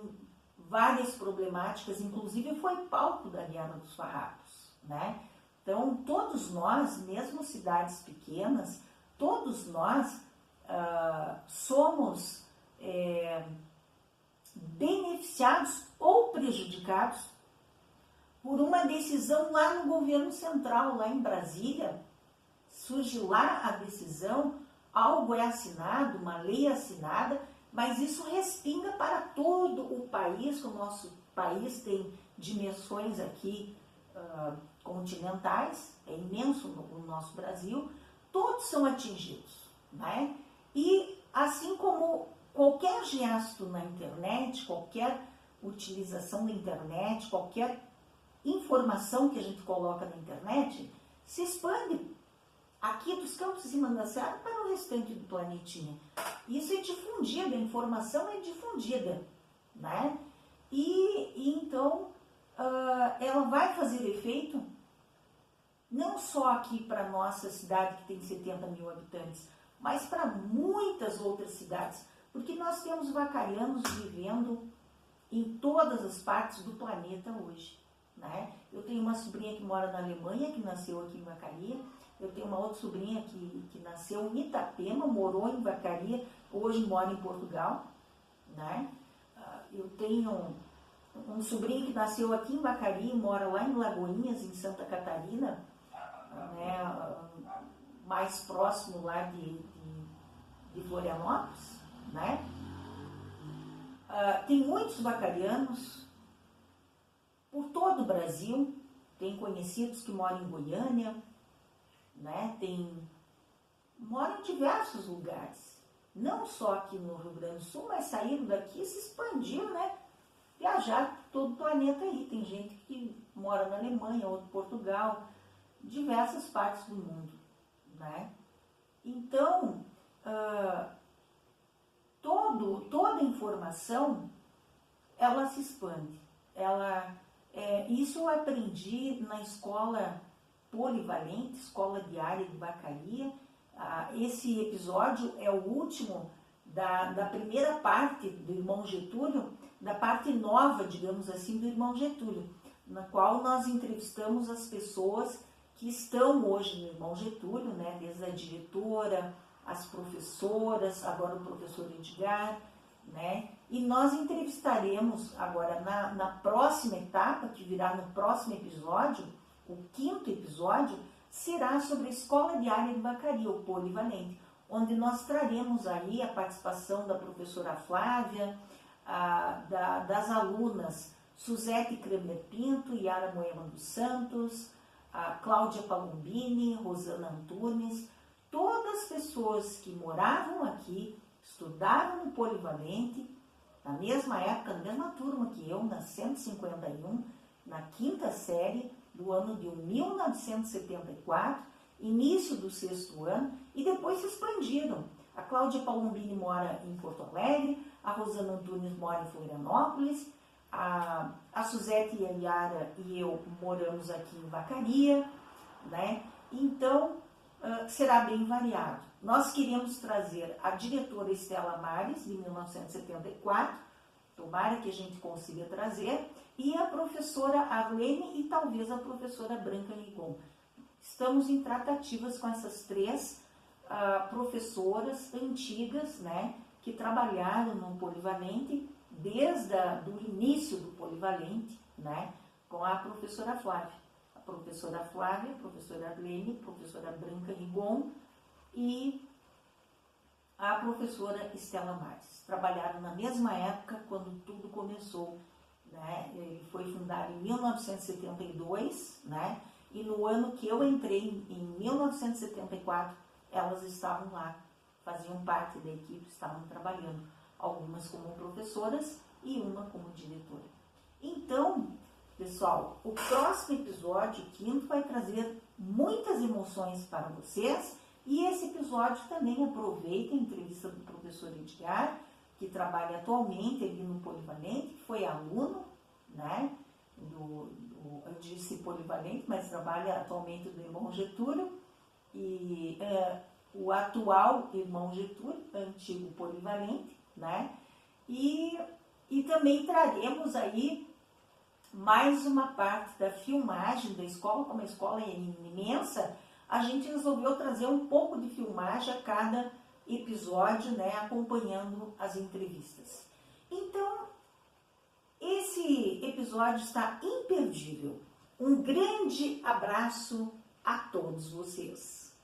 Speaker 1: várias problemáticas, inclusive foi palco da Guerra dos Farrapos, né? Então, todos nós, mesmo cidades pequenas, todos nós somos beneficiados ou prejudicados por uma decisão lá no governo central, lá em Brasília. Surge lá a decisão, algo é assinado, uma lei é assinada, mas isso respinga para todo o país. O nosso país tem dimensões aqui continentais, é imenso o nosso Brasil, todos são atingidos, né? E assim como qualquer gesto na internet, qualquer utilização da internet, qualquer informação que a gente coloca na internet, se expande aqui dos campos de cima da serra para o restante do planetinha. Isso é difundido, a informação é difundida, né? E então ela vai fazer efeito não só aqui para a nossa cidade, que tem 70 mil habitantes, mas para muitas outras cidades, porque nós temos vacarianos vivendo em todas as partes do planeta hoje, né? Eu tenho uma sobrinha que mora na Alemanha, que nasceu aqui em Vacaria. Eu tenho uma outra sobrinha que nasceu em Itapema, morou em Vacaria, hoje mora em Portugal, né? Eu tenho um sobrinho que nasceu aqui em Vacaria e mora lá em Lagoinhas, em Santa Catarina, né? Mais próximo lá de Florianópolis, né? Tem muitos vacarianos por todo o Brasil, tem conhecidos que moram em Goiânia, né? Moram em diversos lugares, não só aqui no Rio Grande do Sul, mas saíram daqui e se expandiram, né? Viajar por todo o planeta aí. Tem gente que mora na Alemanha, outro em Portugal, diversas partes do mundo, né? Então, toda informação, ela se expande. Isso eu aprendi na escola polivalente, escola diária de Vacaria. Esse episódio é o último da primeira parte do Irmão Getúlio, da parte nova, digamos assim, do Irmão Getúlio, na qual nós entrevistamos as pessoas que estão hoje no Irmão Getúlio, né, desde a diretora, as professoras, agora o professor Edgar, né, e nós entrevistaremos agora na próxima etapa, que virá no próximo episódio, o 5º episódio, será sobre a Escola Diária de Vacaria, o Polivalente, onde nós traremos aí a participação da professora Flávia, das alunas Suzete Kremer Pinto, Yara Moema dos Santos, a Cláudia Palombini, Rosana Antunes, todas as pessoas que moravam aqui, estudaram no Polivalente, na mesma época, na mesma turma que eu, na 151, na 5ª série do ano de 1974, início do 6º ano, e depois se expandiram. A Cláudia Palombini mora em Porto Alegre, a Rosana Antunes mora em Florianópolis, a Suzete e a Yara e eu moramos aqui em Vacaria, né? Então, será bem variado. Nós queríamos trazer a diretora Estela Mares, de 1974, tomara que a gente consiga trazer, e a professora Arlene e talvez a professora Branca Rigon. Estamos em tratativas com essas três professoras antigas, né, que trabalharam no Polivalente desde o início do Polivalente, né, com a professora Flávia. A professora Flávia, a professora Arlene, a professora Branca Rigon e a professora Estela Mares. Trabalharam na mesma época quando tudo começou, né? Ele foi fundado em 1972, né? E no ano que eu entrei, em 1974, elas estavam lá, faziam parte da equipe, estavam trabalhando, algumas como professoras e uma como diretora. Então, pessoal, o próximo episódio, o quinto, vai trazer muitas emoções para vocês. E esse episódio também aproveita a entrevista do professor Edgar, que trabalha atualmente ali no Polivalente, que foi aluno, né, eu disse Polivalente, mas trabalha atualmente do irmão Getúlio, e o atual irmão Getúlio, antigo Polivalente, né, e também traremos aí mais uma parte da filmagem da escola, como a escola é imensa, a gente resolveu trazer um pouco de filmagem a cada episódio, né, acompanhando as entrevistas. Então, esse episódio está imperdível. Um grande abraço a todos vocês.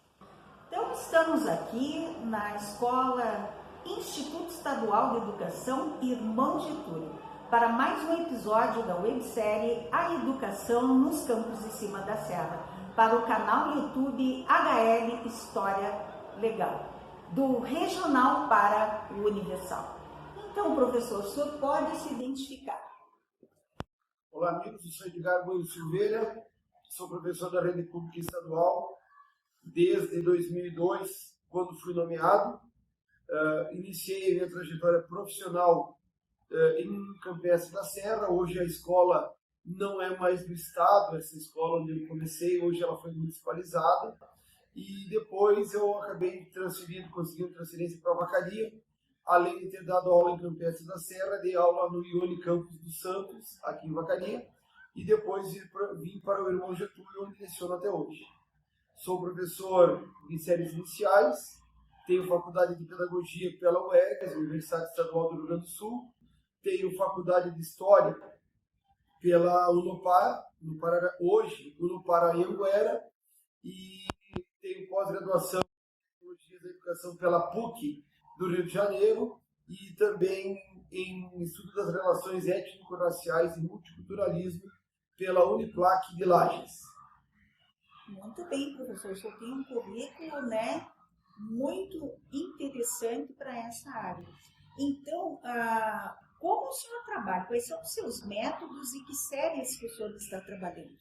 Speaker 1: Então, estamos aqui na Escola Instituto Estadual de Educação Irmão Getúlio, para mais um episódio da websérie A Educação nos Campos de Cima da Serra, para o canal YouTube HL História Legal, do regional para o universal. Então, professor, o senhor pode se identificar.
Speaker 3: Olá, amigos, eu sou Edgar Bueno Silveira, sou professor da Rede Pública Estadual desde 2002, quando fui nomeado. Iniciei a minha trajetória profissional em Campestre da Serra. Hoje a escola não é mais do estado, essa escola onde eu comecei, hoje ela foi municipalizada, e depois eu acabei conseguindo transferência para Vacaria, além de ter dado aula em Campestre da Serra, dei aula no Ione Campos dos Santos, aqui em Vacaria, e depois vim para o Irmão Getúlio, onde leciono até hoje. Sou professor de séries iniciais, tenho faculdade de Pedagogia pela UERGS, Universidade Estadual do Rio Grande do Sul, tenho faculdade de História pela Unopar, hoje Unopar Anhanguera, e tenho pós-graduação em Tecnologias da Educação pela PUC do Rio de Janeiro e também em Estudo das Relações Étnico-Raciais e Multiculturalismo pela Uniplac de Lages.
Speaker 1: Muito bem, professor, o senhor tem um currículo, né, muito interessante para essa área. Então, como o senhor trabalha? Quais são os seus métodos e que séries que o senhor está trabalhando?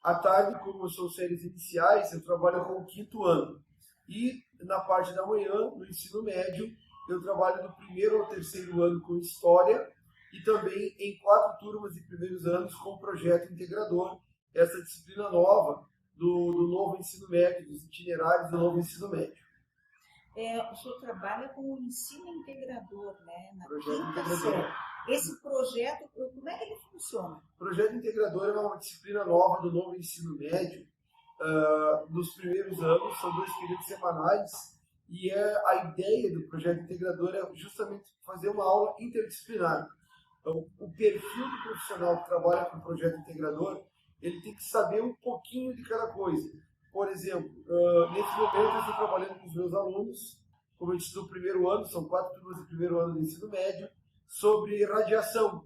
Speaker 3: À tarde, como são séries iniciais, eu trabalho com o 5º ano. E na parte da manhã, no ensino médio, eu trabalho do 1º ao 3º ano com História e também em 4 turmas de primeiros anos com o projeto integrador, essa disciplina nova do novo ensino médio, dos itinerários do novo ensino médio.
Speaker 1: O senhor trabalha com o ensino integrador, né? Na
Speaker 3: Projeto
Speaker 1: quinta
Speaker 3: integrador.
Speaker 1: série. Esse projeto, como é que ele funciona?
Speaker 3: O projeto integrador é uma disciplina nova do novo ensino médio. Nos primeiros anos, são 2 períodos semanais, e a ideia do projeto integrador é justamente fazer uma aula interdisciplinar. Então, o perfil do profissional que trabalha com o projeto integrador, ele tem que saber um pouquinho de cada coisa. Por exemplo, nesse momento eu estou trabalhando com os meus alunos, como eu disse, do 1º ano, são 4 turmas do 1º ano do ensino médio, sobre radiação.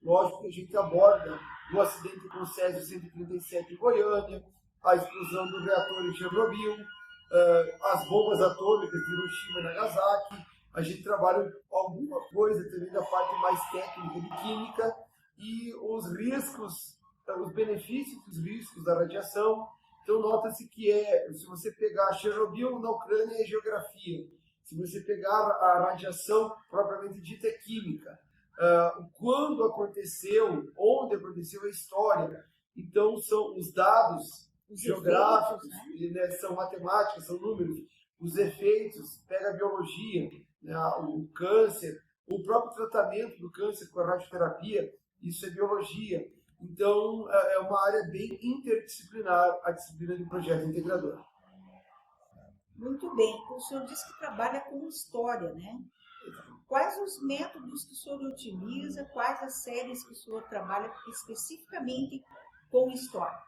Speaker 3: Lógico que a gente aborda o acidente com o Césio 137 em Goiânia, a explosão do reator em Chernobyl, as bombas atômicas de Hiroshima e Nagasaki. A gente trabalha alguma coisa também da parte mais técnica de química e os riscos, os benefícios e os riscos da radiação. Então, nota-se que se você pegar Chernobyl na Ucrânia é geografia, Se você pegar a radiação propriamente dita, é química. Quando aconteceu, onde aconteceu a história. Então, são os dados geográficos, né, são matemáticas, são números. Os efeitos, pega a biologia, né, o câncer, o próprio tratamento do câncer com a radioterapia, isso é biologia. Então, é uma área bem interdisciplinar, a disciplina de projeto integrador.
Speaker 1: Muito bem. O senhor disse que trabalha com história, né? Quais os métodos que o senhor utiliza, quais as séries que o senhor trabalha especificamente com história?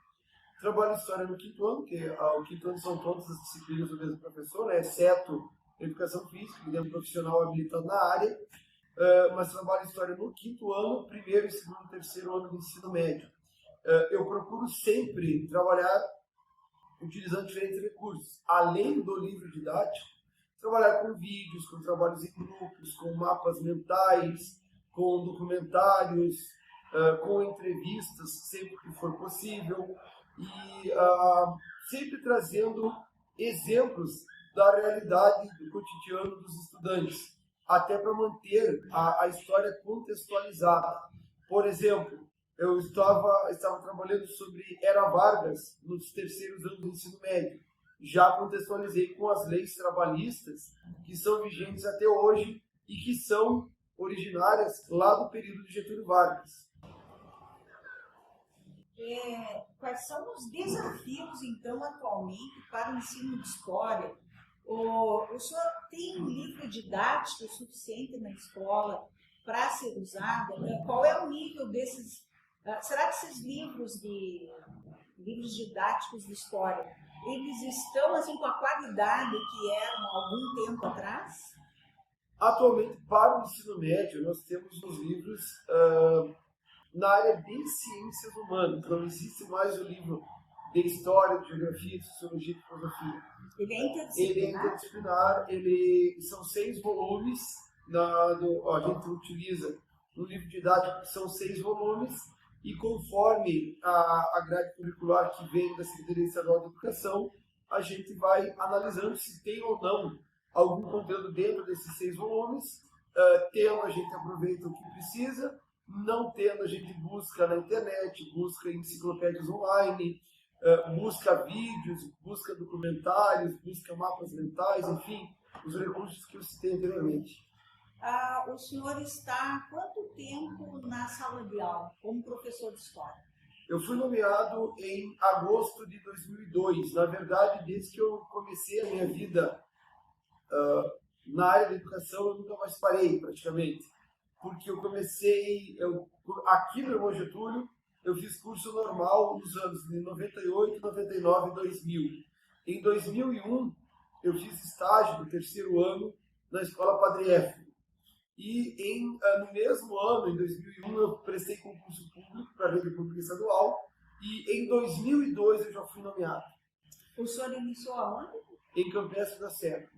Speaker 3: Trabalho história no quinto ano, que o quinto ano são todas as disciplinas do mesmo professor, né, exceto educação física, que é um profissional habilitado na área, mas trabalho história no quinto ano, primeiro, segundo e terceiro ano do ensino médio. Eu procuro sempre trabalhar utilizando diferentes recursos, além do livro didático, trabalhar com vídeos, com trabalhos em grupos, com mapas mentais, com documentários, com entrevistas, sempre que for possível, e sempre trazendo exemplos da realidade do cotidiano dos estudantes, até para manter a história contextualizada. Por exemplo, eu estava trabalhando sobre Era Vargas nos terceiros anos do ensino médio. Já contextualizei com as leis trabalhistas que são vigentes até hoje e que são originárias lá do período de Getúlio Vargas.
Speaker 1: Quais são os desafios, então, atualmente para o ensino de história? O senhor tem um livro didático suficiente na escola para ser usado? Qual é o nível desses? Será que esses livros didáticos de história, eles estão assim com a qualidade que eram há algum tempo atrás?
Speaker 3: Atualmente, para o ensino médio, nós temos os livros na área de ciências humanas. Não existe mais o livro de história, de geografia, de sociologia, de filosofia.
Speaker 1: Ele é interdisciplinar?
Speaker 3: São 6 volumes. A gente utiliza no livro didático, que são 6 volumes, e conforme a grade curricular que vem da Secretaria Estadual de Educação, a gente vai analisando se tem ou não algum conteúdo dentro desses 6 volumes. Tendo, a gente aproveita o que precisa. Não tendo, a gente busca na internet, busca enciclopédias online, busca vídeos, busca documentários, busca mapas mentais, enfim, os recursos que eu citei anteriormente.
Speaker 1: O senhor está há quanto tempo na sala de aula como professor de história?
Speaker 3: Eu fui nomeado em agosto de 2002. Na verdade, desde que eu comecei a minha vida na área da educação, eu nunca mais parei, praticamente. Porque eu comecei, aqui no Irmão Getúlio, eu fiz curso normal nos anos de 98, 99 e 2000. Em 2001, eu fiz estágio do terceiro ano na Escola Padre Éfilo. E no mesmo ano, em 2001, eu prestei concurso público para a rede pública estadual. E em 2002 eu já fui nomeado.
Speaker 1: O senhor iniciou aonde?
Speaker 3: Em Campestre da Serra.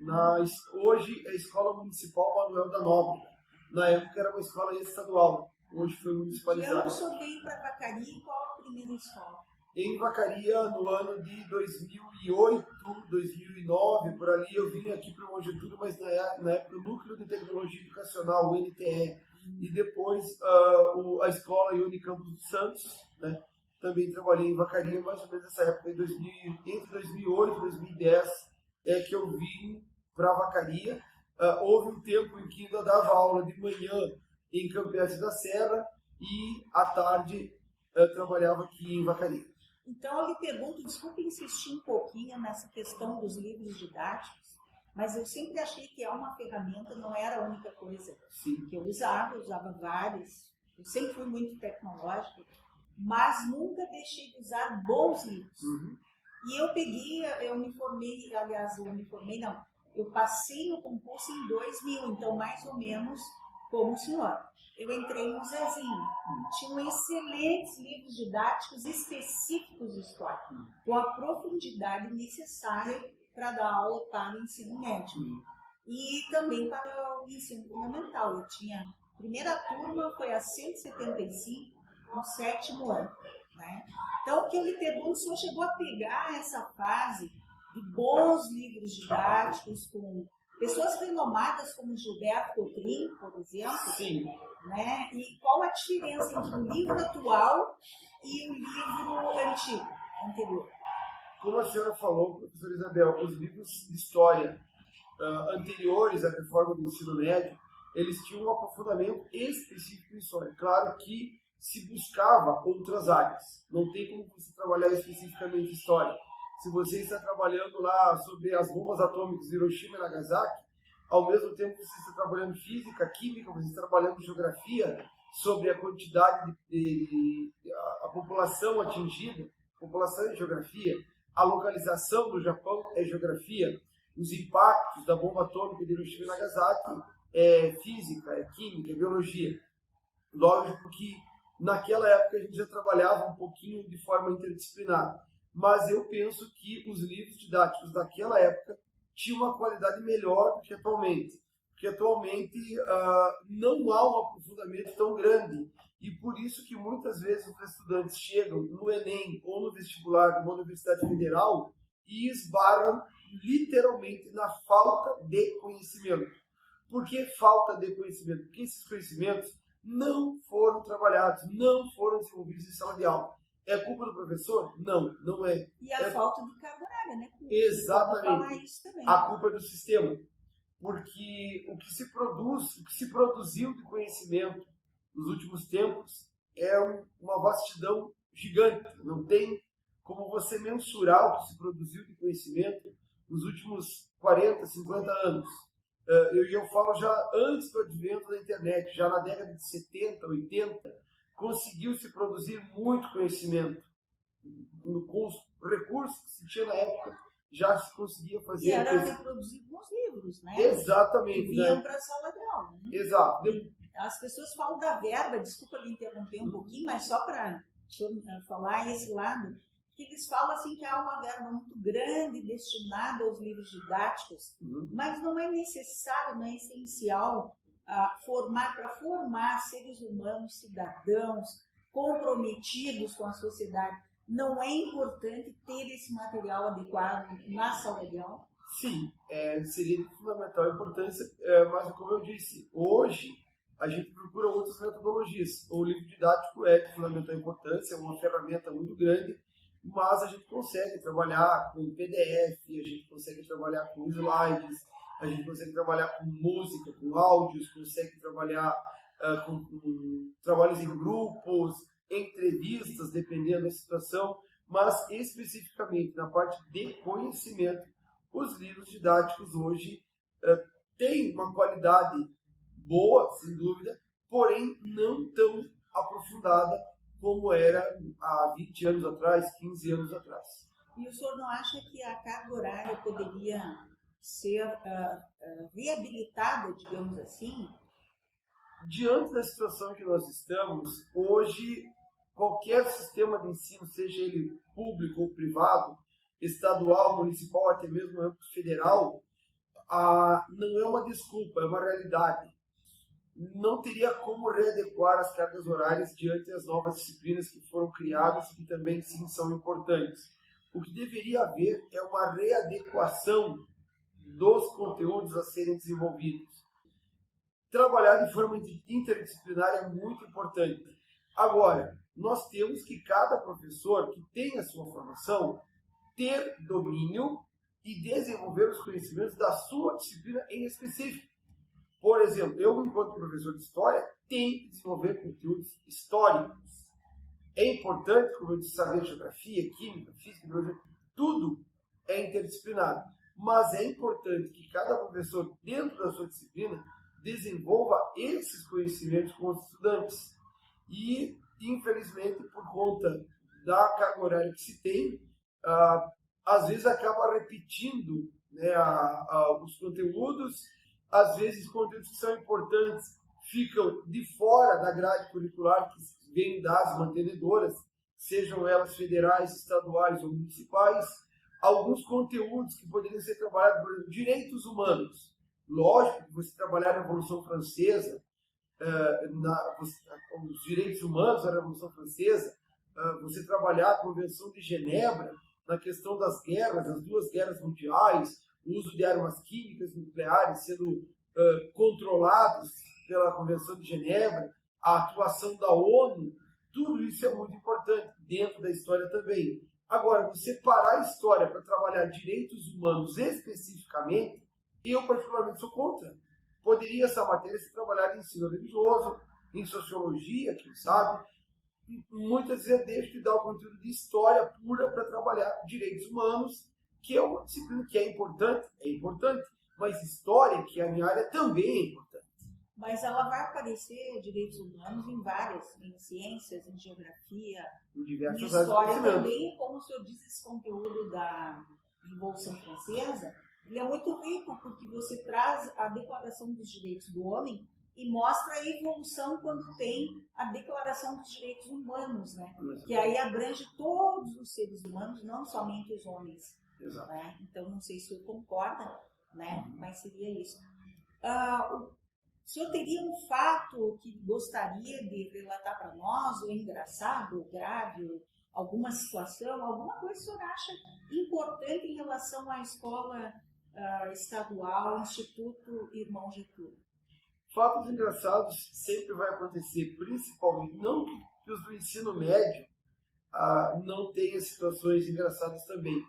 Speaker 3: Hoje é a Escola Municipal Manuel da Nóbrega. Na época era uma escola estadual, hoje foi municipalizada.
Speaker 1: O senhor veio para Vacaria e qual a primeira escola?
Speaker 3: Em Vacaria, no ano de 2008, 2009, por ali, eu vim aqui para o Irmão Getúlio, mas na época o Núcleo de Tecnologia Educacional, o NTE, e depois a escola Ione Campos dos Santos, né? Também trabalhei em Vacaria, mais ou menos nessa época, entre 2008 e 2010, é que eu vim para Vacaria. Houve um tempo em que ainda dava aula de manhã em Campestre da Serra e à tarde trabalhava aqui em Vacaria.
Speaker 1: Então eu lhe pergunto, desculpe insistir um pouquinho nessa questão dos livros didáticos, mas eu sempre achei que é uma ferramenta, não era a única coisa.
Speaker 3: Sim.
Speaker 1: Que eu usava vários, eu sempre fui muito tecnológica, mas nunca deixei de usar bons livros.
Speaker 3: Uhum.
Speaker 1: E eu passei no concurso em 2000, então mais ou menos como o senhor. Eu entrei no Zezinho. Tinham excelentes livros didáticos específicos de história, com a profundidade necessária para dar aula para o ensino médio. E também para o ensino fundamental. Eu tinha, a primeira turma foi a 175, no 7º ano. Né? Então, o que eu lhe pergunto, o senhor chegou a pegar essa fase de bons livros didáticos, com pessoas renomadas como Gilberto Cotrim, por exemplo.
Speaker 3: Sim.
Speaker 1: Né? E qual a diferença entre o livro atual e o livro anterior?
Speaker 3: Como a senhora falou, professora Isabel, os livros de história anteriores à reforma do ensino médio, eles tinham um aprofundamento específico em história. Claro que se buscava outras áreas. Não tem como você trabalhar especificamente história. Se você está trabalhando lá sobre as bombas atômicas de Hiroshima e Nagasaki, ao mesmo tempo que você está trabalhando física, química, você está trabalhando geografia, sobre a quantidade a população atingida, população é geografia, a localização do Japão é geografia, os impactos da bomba atômica de Hiroshima e Nagasaki é física, é química, é biologia. Lógico que naquela época a gente já trabalhava um pouquinho de forma interdisciplinar, mas eu penso que os livros didáticos daquela época tinham uma qualidade melhor do que atualmente, porque atualmente não há um aprofundamento tão grande, e por isso que muitas vezes os estudantes chegam no Enem ou no vestibular de uma universidade federal e esbarram literalmente na falta de conhecimento. Por que falta de conhecimento? Porque esses conhecimentos não foram trabalhados, não foram desenvolvidos em sala de aula. É culpa do professor? Não, não é.
Speaker 1: E a falta de carga horária, né?
Speaker 3: Exatamente.
Speaker 1: Isso também.
Speaker 3: A culpa é do sistema. Porque o que se produziu de conhecimento nos últimos tempos é uma vastidão gigante. Não tem como você mensurar o que se produziu de conhecimento nos últimos 40, 50 anos. Eu falo já antes do advento da internet, já na década de 70, 80, conseguiu-se produzir muito conhecimento. Com os recursos que se tinha na época, já se conseguia fazer.
Speaker 1: E era reproduzido nos livros, né?
Speaker 3: Exatamente.
Speaker 1: Que vinham para a sala de aula. Né?
Speaker 3: Exato.
Speaker 1: As pessoas falam da verba, desculpa me interromper um pouquinho, mas só para falar esse lado, que eles falam assim que há uma verba muito grande destinada aos livros didáticos, mas não é necessário, não é essencial para formar seres humanos, cidadãos, comprometidos com a sociedade. Não é importante ter esse material adequado na sala de aula?
Speaker 3: Sim, seria de fundamental importância, mas como eu disse, hoje a gente procura outras metodologias. O livro didático é de fundamental importância, é uma ferramenta muito grande, mas a gente consegue trabalhar com PDF, a gente consegue trabalhar com slides, a gente consegue trabalhar com música, com áudios, consegue trabalhar com trabalhos em grupos, entrevistas, dependendo da situação, mas especificamente na parte de conhecimento, os livros didáticos hoje têm uma qualidade boa, sem dúvida, porém não tão aprofundada como era há 20 anos atrás, 15 anos atrás.
Speaker 1: E o senhor não acha que a carga horária poderia ser reabilitada, digamos assim?
Speaker 3: Diante da situação que nós estamos, hoje, qualquer sistema de ensino, seja ele público ou privado, estadual, municipal, até mesmo no âmbito federal, não é uma desculpa, é uma realidade. Não teria como readequar as cargas horárias diante das novas disciplinas que foram criadas e que também, sim, são importantes. O que deveria haver é uma readequação dos conteúdos a serem desenvolvidos. Trabalhar de forma interdisciplinar é muito importante. Agora, nós temos que cada professor que tem a sua formação ter domínio e desenvolver os conhecimentos da sua disciplina em específico. Por exemplo, eu, enquanto professor de História, tenho que desenvolver conteúdos históricos. É importante, como eu disse, saber Geografia, Química, Física, Biologia, tudo é interdisciplinar. Mas é importante que cada professor, dentro da sua disciplina, desenvolva esses conhecimentos com os estudantes. E, infelizmente, por conta da carga horária que se tem, às vezes acaba repetindo, né, os conteúdos. Às vezes, conteúdos que são importantes ficam de fora da grade curricular que vem das mantenedoras, sejam elas federais, estaduais ou municipais. Alguns conteúdos que poderiam ser trabalhados, por exemplo, direitos humanos. Lógico que você trabalhar na Revolução Francesa, os direitos humanos da Revolução Francesa, você trabalhar a Convenção de Genebra, na questão das guerras, das duas guerras mundiais, o uso de armas químicas nucleares sendo controlados pela Convenção de Genebra, a atuação da ONU, tudo isso é muito importante dentro da história também. Agora, você parar a história para trabalhar direitos humanos especificamente, eu particularmente sou contra. Poderia essa matéria ser trabalhada em ensino religioso, em sociologia, quem sabe. Muitas vezes deixo de dar o conteúdo de história pura para trabalhar direitos humanos, que é uma disciplina que é importante, mas história, que é a minha área, também é importante.
Speaker 1: Mas ela vai aparecer direitos humanos em várias, em ciências, em geografia, em história também, como o senhor diz, esse conteúdo da Revolução Francesa, ele é muito rico, porque você traz a Declaração dos Direitos do Homem e mostra a evolução quando tem a Declaração dos Direitos Humanos, né? Que aí abrange todos os seres humanos, não somente os homens.
Speaker 3: Exato.
Speaker 1: Né? Então, não sei se o senhor concorda, né? Mas seria isso. O senhor teria um fato que gostaria de relatar para nós, ou engraçado, ou grave, ou alguma situação, alguma coisa que o senhor acha importante em relação à escola estadual, Instituto Irmão Getúlio?
Speaker 3: Fatos engraçados sempre vai acontecer, principalmente, não que os do ensino médio não tenham situações engraçadas também,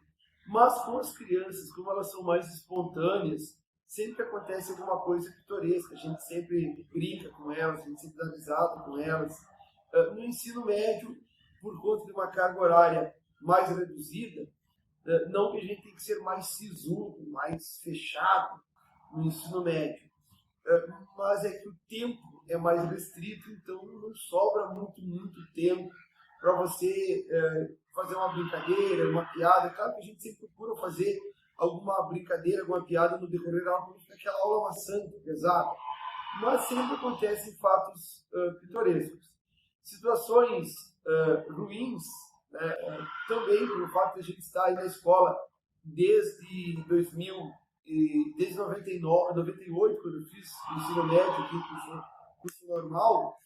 Speaker 3: mas com as crianças, como elas são mais espontâneas, sempre acontece alguma coisa pitoresca, a gente sempre brinca com elas, a gente sempre dá risada com elas. No ensino médio, por conta de uma carga horária mais reduzida, não que a gente tem que ser mais sisudo, mais fechado no ensino médio, mas é que o tempo é mais restrito, então não sobra muito tempo para você fazer uma brincadeira, uma piada. Claro que a gente sempre procura fazer alguma brincadeira, alguma piada no decorrer da aula, porque aquela aula é maçante, pesada, mas sempre acontecem fatos pitorescos. Situações ruins, né, também pelo fato de a gente estar aí na escola desde 2000, desde 99, 98, quando eu fiz o ensino médio aqui, curso normal,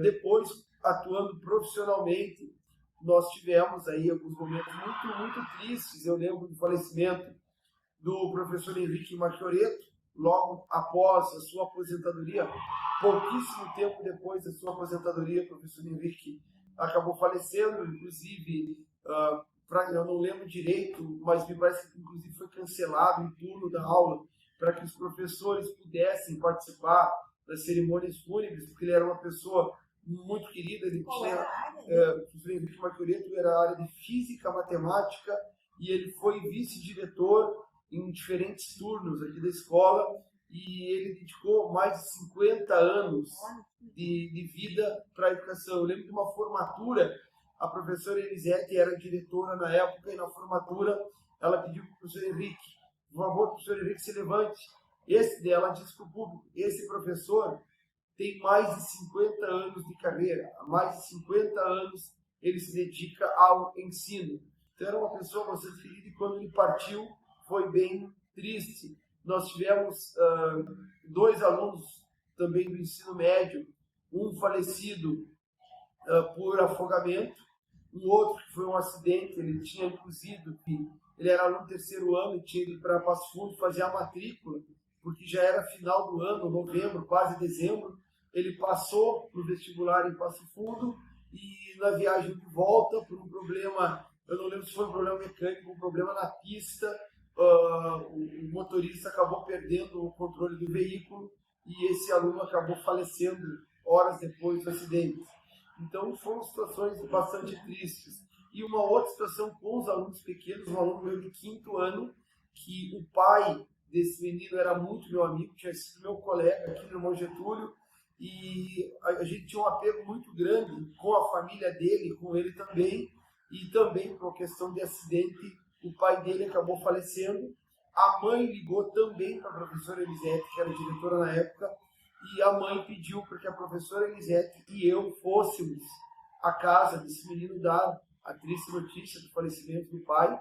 Speaker 3: depois atuando profissionalmente, nós tivemos aí alguns momentos muito tristes. Eu lembro do falecimento do professor Henrique Machoreto, logo após a sua aposentadoria, pouquíssimo tempo depois da sua aposentadoria, o professor Henrique acabou falecendo, inclusive, eu não lembro direito, mas me parece que inclusive foi cancelado o turno da aula para que os professores pudessem participar das cerimônias fúnebres, porque ele era uma pessoa muito querida. Ele tinha, o professor Henrique Machoreto era a área de física, matemática, e ele foi vice-diretor em diferentes turnos aqui da escola, e ele dedicou mais de 50 anos de vida para a educação. Eu lembro de uma formatura, a professora Elisete era diretora na época, e na formatura ela pediu para o professor Henrique: por favor, professor Henrique, se levante. Ela disse para o público: esse professor tem mais de 50 anos de carreira, há mais de 50 anos ele se dedica ao ensino. Então era uma pessoa bastante querida, e quando ele partiu foi bem triste. Nós tivemos 2 alunos também do ensino médio, um falecido por afogamento, um outro que foi um acidente. Ele tinha inclusive, ele era aluno do 3º ano e tinha ido para Passo Fundo fazer a matrícula, porque já era final do ano, novembro, quase dezembro. Ele passou no vestibular em Passo Fundo, e na viagem de volta, por um problema, eu não lembro se foi um problema mecânico, um problema na pista, o motorista acabou perdendo o controle do veículo, e esse aluno acabou falecendo horas depois do acidente. Então foram situações bastante tristes. E uma outra situação com os alunos pequenos, um aluno meu de 5º ano, que o pai desse menino era muito meu amigo, tinha sido meu colega aqui no Irmão Getúlio, e a gente tinha um apego muito grande com a família dele, com ele também, e também por uma questão de acidente, o pai dele acabou falecendo. A mãe ligou também para a professora Elisete, que era diretora na época, e a mãe pediu para que a professora Elisete e eu fôssemos à casa desse menino dar a triste notícia do falecimento do pai.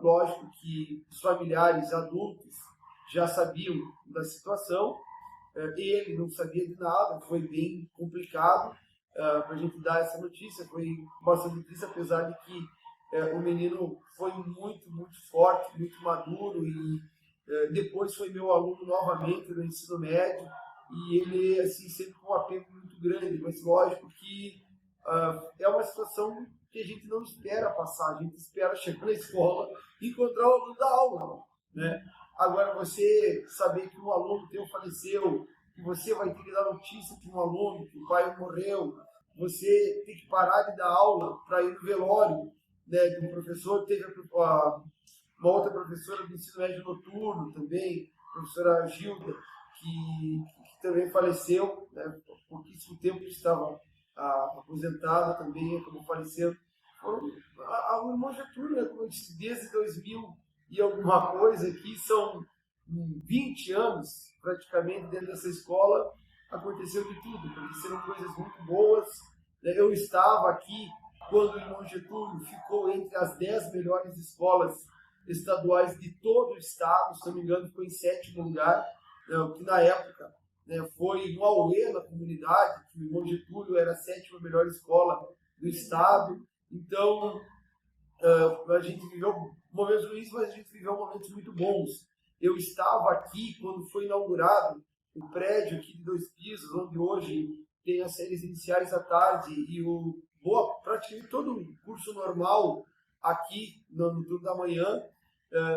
Speaker 3: Lógico que os familiares adultos já sabiam da situação, ele não sabia de nada, foi bem complicado para a gente dar essa notícia, foi bastante triste, apesar de que O menino foi muito, muito forte, muito maduro e depois foi meu aluno novamente no ensino médio e ele, assim, sempre com um apego muito grande, mas lógico que é uma situação que a gente não espera passar, a gente espera chegar na escola e encontrar o aluno da aula, né? Agora, você saber que um aluno teu faleceu, que você vai ter que dar notícia de um aluno, que o pai morreu, você tem que parar de dar aula para ir no velório, né, de um professor. Teve uma outra professora do ensino médio noturno também, a professora Gilda, que também faleceu, né, há pouquíssimo tempo que estava aposentada também, como faleceu. O irmão Getúlio, né, como eu disse, desde 2000 e alguma coisa, que são 20 anos praticamente dentro dessa escola, aconteceu de tudo, aconteceram coisas muito boas. Eu estava aqui quando o irmão Getúlio ficou entre as 10 melhores escolas estaduais de todo o estado, se não me engano, ficou em 7º lugar, o que na época, né, foi um auê na comunidade, que o irmão Getúlio era a 7ª melhor escola do estado. Então, a gente viveu momentos ruins, mas a gente viveu momentos muito bons. Eu estava aqui quando foi inaugurado o prédio aqui de 2 pisos, onde hoje tem as séries iniciais à tarde e praticamente todo o curso normal aqui no turno da manhã.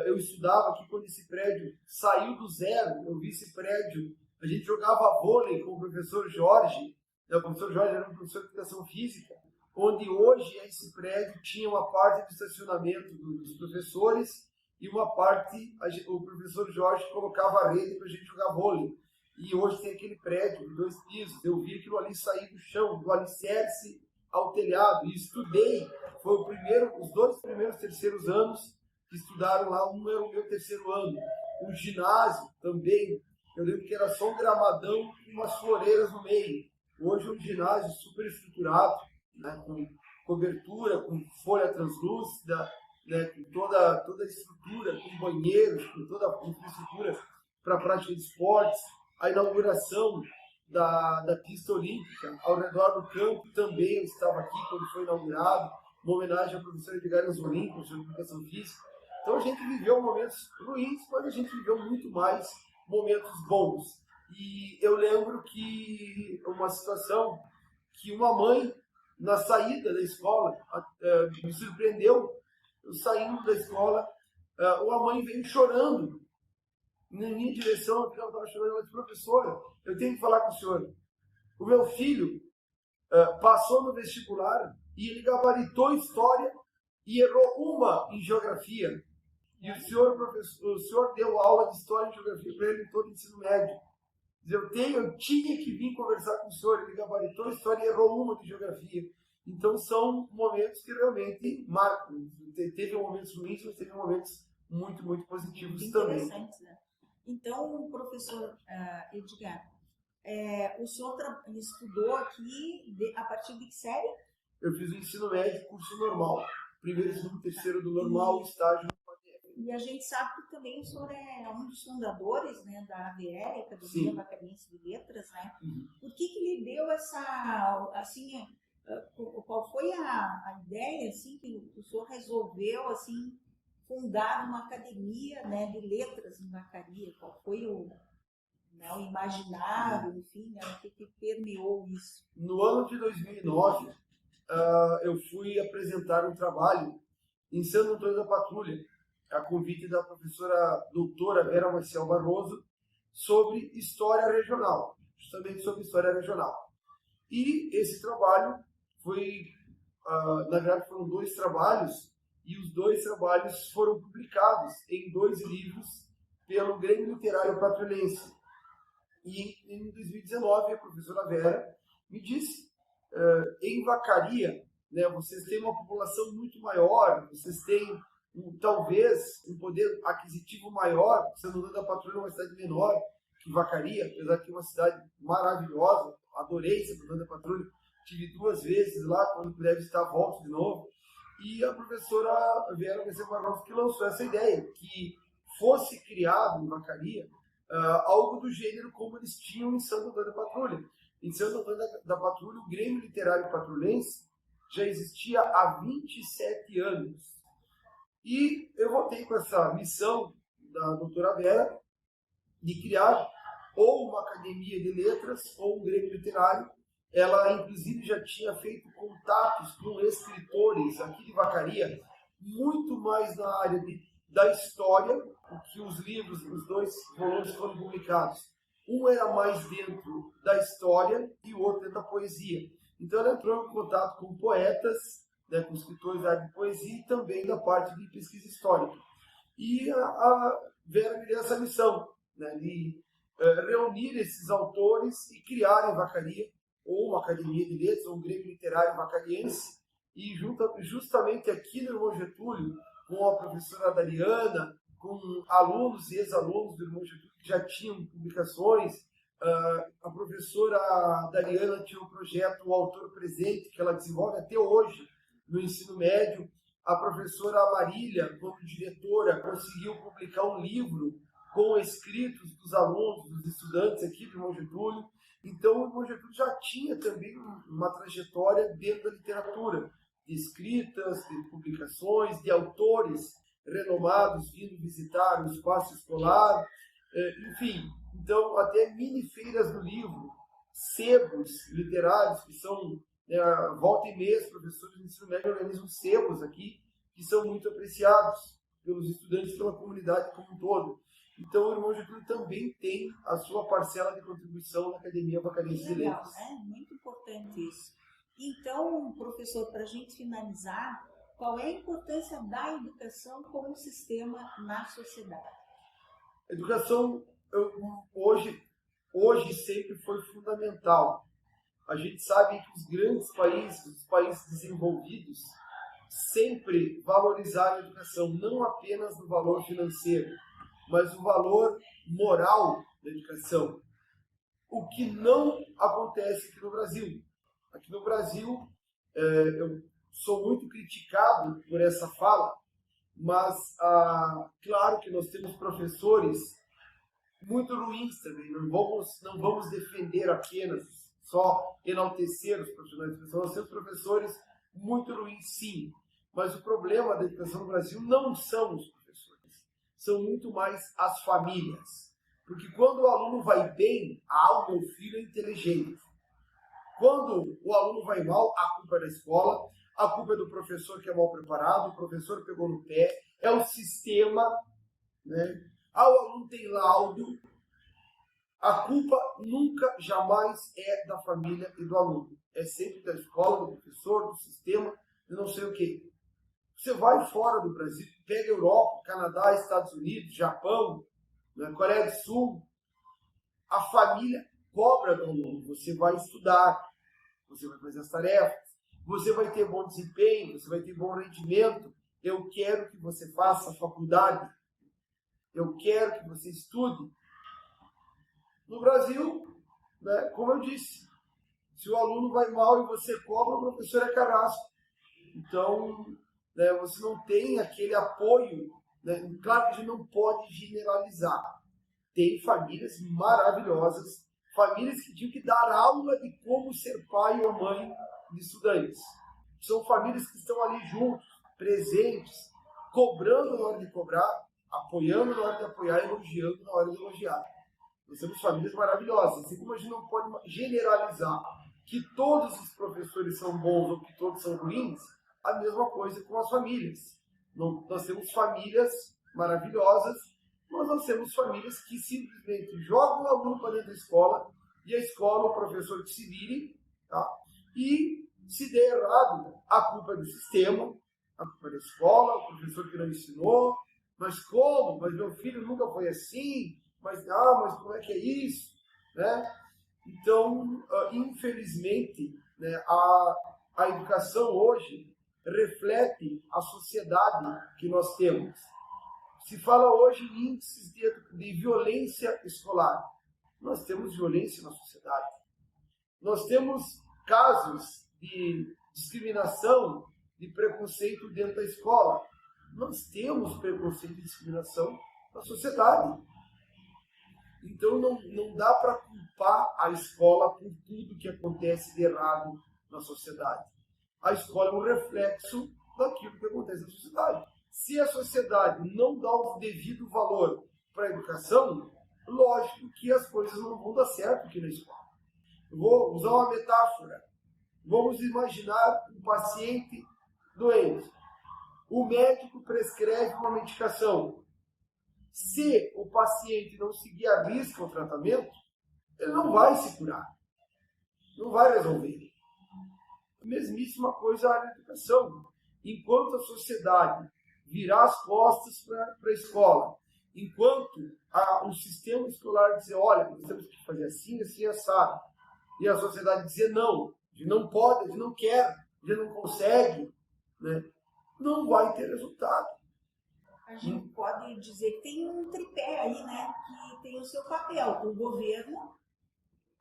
Speaker 3: Eu estudava aqui quando esse prédio saiu do zero. Eu vi esse prédio, a gente jogava vôlei com o professor Jorge. O professor Jorge era um professor de educação física, onde hoje esse prédio tinha uma parte de estacionamento dos professores e uma parte o professor Jorge colocava a rede para a gente jogar vôlei. E hoje tem aquele prédio de 2 pisos. Eu vi aquilo ali sair do chão, do alicerce ao telhado, e estudei. Foi os 2 primeiros terceiros anos que estudaram lá, um era o meu 3º ano. O ginásio também, eu lembro que era só um gramadão com umas floreiras no meio. Hoje é um ginásio super estruturado, né, com cobertura, com folha translúcida, né, com toda a estrutura, com banheiros, com toda a infraestrutura para a prática de esportes. A inauguração da pista olímpica ao redor do campo também, eu estava aqui quando foi inaugurado, uma homenagem ao professor Edgar Anzolin, professor de educação física. Então a gente viveu momentos ruins, mas a gente viveu muito mais momentos bons. E eu lembro que uma situação que uma mãe, na saída da escola, me surpreendeu. Eu saindo da escola, uma mãe veio chorando na minha direção, porque ela estava chorando. Ela disse: professora, eu tenho que falar com o senhor. O meu filho passou no vestibular e ele gabaritou história e errou uma em geografia. E o senhor deu aula de história e geografia para ele em todo o ensino médio. Eu tinha que vir conversar com o senhor. Ele gabaritou a história e errou uma de geografia. Então são momentos que realmente marcam. Teve momentos ruins, mas teve momentos muito, muito positivos também.
Speaker 1: Interessante, né? Então, professor Edgar, o senhor estudou aqui a partir de que série?
Speaker 3: Eu fiz o ensino médio, curso normal. 1º, 2º, 3º do normal, estágio.
Speaker 1: E a gente sabe que também o senhor é um dos fundadores, né, da AVL, Academia Vacariense de Letras, né?
Speaker 3: Uhum.
Speaker 1: Por que lhe deu essa, assim, qual foi a ideia, assim, que o senhor resolveu, assim, fundar uma academia, né, de letras em Vacaria? Qual foi o imaginário, enfim, né, o que permeou isso?
Speaker 3: No ano de 2009, eu fui apresentar um trabalho em Santo Antônio da Patrulha, a convite da professora doutora Vera Marcial Barroso, sobre história regional, justamente sobre história regional. E esse trabalho foi, na verdade, foram 2 trabalhos, e os 2 trabalhos foram publicados em 2 livros pelo Grêmio Literário Patrulhense. E em 2019, a professora Vera me disse: em Vacaria, né, vocês têm uma população muito maior, vocês têm talvez um poder aquisitivo maior. Santo Antônio da Patrulha é uma cidade menor que Vacaria, apesar que é uma cidade maravilhosa. Adorei Santo Antônio da Patrulha, tive 2 vezes lá, quando puder visitar, volto de novo. E a professora Vera Barroso que lançou essa ideia, que fosse criado em Vacaria algo do gênero como eles tinham em Santo Antônio da Patrulha. Em Santo Antônio da Patrulha, o Grêmio Literário Patrulhense já existia há 27 anos. E eu voltei com essa missão da doutora Vera de criar ou uma academia de letras ou um grêmio literário. Ela, inclusive, já tinha feito contatos com escritores aqui de Vacaria, muito mais na área da história, que os livros, os 2 volumes foram publicados. Um era mais dentro da história e o outro dentro da poesia. Então ela entrou em contato com poetas, né, com escritores da área de poesia e também da parte de pesquisa histórica. E a Vera me deu essa missão, né, de reunir esses autores e criar em Vacaria ou uma academia de letras, ou um grêmio literário vacariense, e justamente aqui no Irmão Getúlio, com a professora Dariana, com alunos e ex-alunos do Irmão Getúlio que já tinham publicações. A professora Dariana tinha um projeto, o Autor Presente, que ela desenvolve até hoje no ensino médio. A professora Marília, como diretora, conseguiu publicar um livro com escritos dos alunos, dos estudantes aqui do Irmão Getúlio. Então, o Irmão Getúlio já tinha também uma trajetória dentro da literatura, de escritas, de publicações, de autores renomados vindo visitar o espaço escolar, enfim. Então, até mini-feiras do livro, sebos literários, que são, volta e meia, os professores do ensino médio organizam sebos aqui, que são muito apreciados pelos estudantes e pela comunidade como um todo. Então, o Irmão Getúlio também tem a sua parcela de contribuição na Academia Vacariense de
Speaker 1: Legal,
Speaker 3: Letras.
Speaker 1: né? Muito importante isso. Então, professor, para a gente finalizar, qual é a importância da educação como sistema na sociedade?
Speaker 3: A educação, hoje sempre foi fundamental. A gente sabe que os grandes países, os países desenvolvidos, sempre valorizaram a educação, não apenas no valor financeiro, mas o valor moral da educação. O que não acontece aqui no Brasil. Aqui no Brasil, eu sou muito criticado por essa fala, mas claro que nós temos professores muito ruins também. Não vamos defender apenas, só enaltecer os profissionais de educação. Nós temos professores muito ruins, sim. Mas o problema da educação no Brasil não são os professores, são muito mais as famílias. Porque quando o aluno vai bem, o meu filho é inteligente. Quando o aluno vai mal, a culpa é da escola, a culpa é do professor que é mal preparado, o professor pegou no pé, é o sistema, né? O aluno tem laudo. A culpa nunca, jamais é da família e do aluno. É sempre da escola, do professor, do sistema, e não sei o quê. Você vai fora do Brasil, pega Europa, Canadá, Estados Unidos, Japão, Coreia do Sul, a família cobra do aluno. Você vai estudar, você vai fazer as tarefas, você vai ter bom desempenho, você vai ter bom rendimento. Eu quero que você faça a faculdade, eu quero que você estude. No Brasil, como eu disse, se o aluno vai mal e você cobra, o professor é carrasco. Então, você não tem aquele apoio. Claro que a gente não pode generalizar. Tem famílias maravilhosas, famílias que tinham que dar aula de como ser pai ou mãe de estudantes. São famílias que estão ali juntos, presentes, cobrando na hora de cobrar, apoiando na hora de apoiar, elogiando na hora de elogiar. Nós temos famílias maravilhosas. Assim como a gente não pode generalizar que todos os professores são bons ou que todos são ruins, a mesma coisa com as famílias. Nós temos famílias maravilhosas, mas nós temos famílias que simplesmente jogam o aluno para dentro da escola e a escola, o professor que se vire, tá? E se der errado, a culpa é do sistema, a culpa é da escola, o professor que não ensinou. Mas como? Mas meu filho nunca foi assim. Mas como é que é isso? Então, infelizmente, a educação hoje reflete a sociedade que nós temos. Se fala hoje em índices de violência escolar. Nós temos violência na sociedade. Nós temos casos de discriminação, de preconceito dentro da escola. Nós temos preconceito e discriminação na sociedade. Então não dá para culpar a escola por tudo que acontece de errado na sociedade. a escola é um reflexo daquilo que acontece na sociedade. Se a sociedade não dá o devido valor para a educação, lógico que as coisas não vão dar certo aqui na escola. Eu vou usar uma metáfora. Vamos imaginar um paciente doente. O médico prescreve uma medicação. Se o paciente não seguir à risca o tratamento, ele não vai se curar. Não vai resolver. A mesmíssima coisa a educação. Enquanto a sociedade virar as costas para a escola, enquanto o sistema escolar dizer, olha, nós temos que fazer assim, assim, assado, e a sociedade dizer não, de não pode, de não quer, de não consegue, né? Não vai ter resultado.
Speaker 1: A gente pode dizer que tem um tripé aí, né, que tem o seu papel, o governo,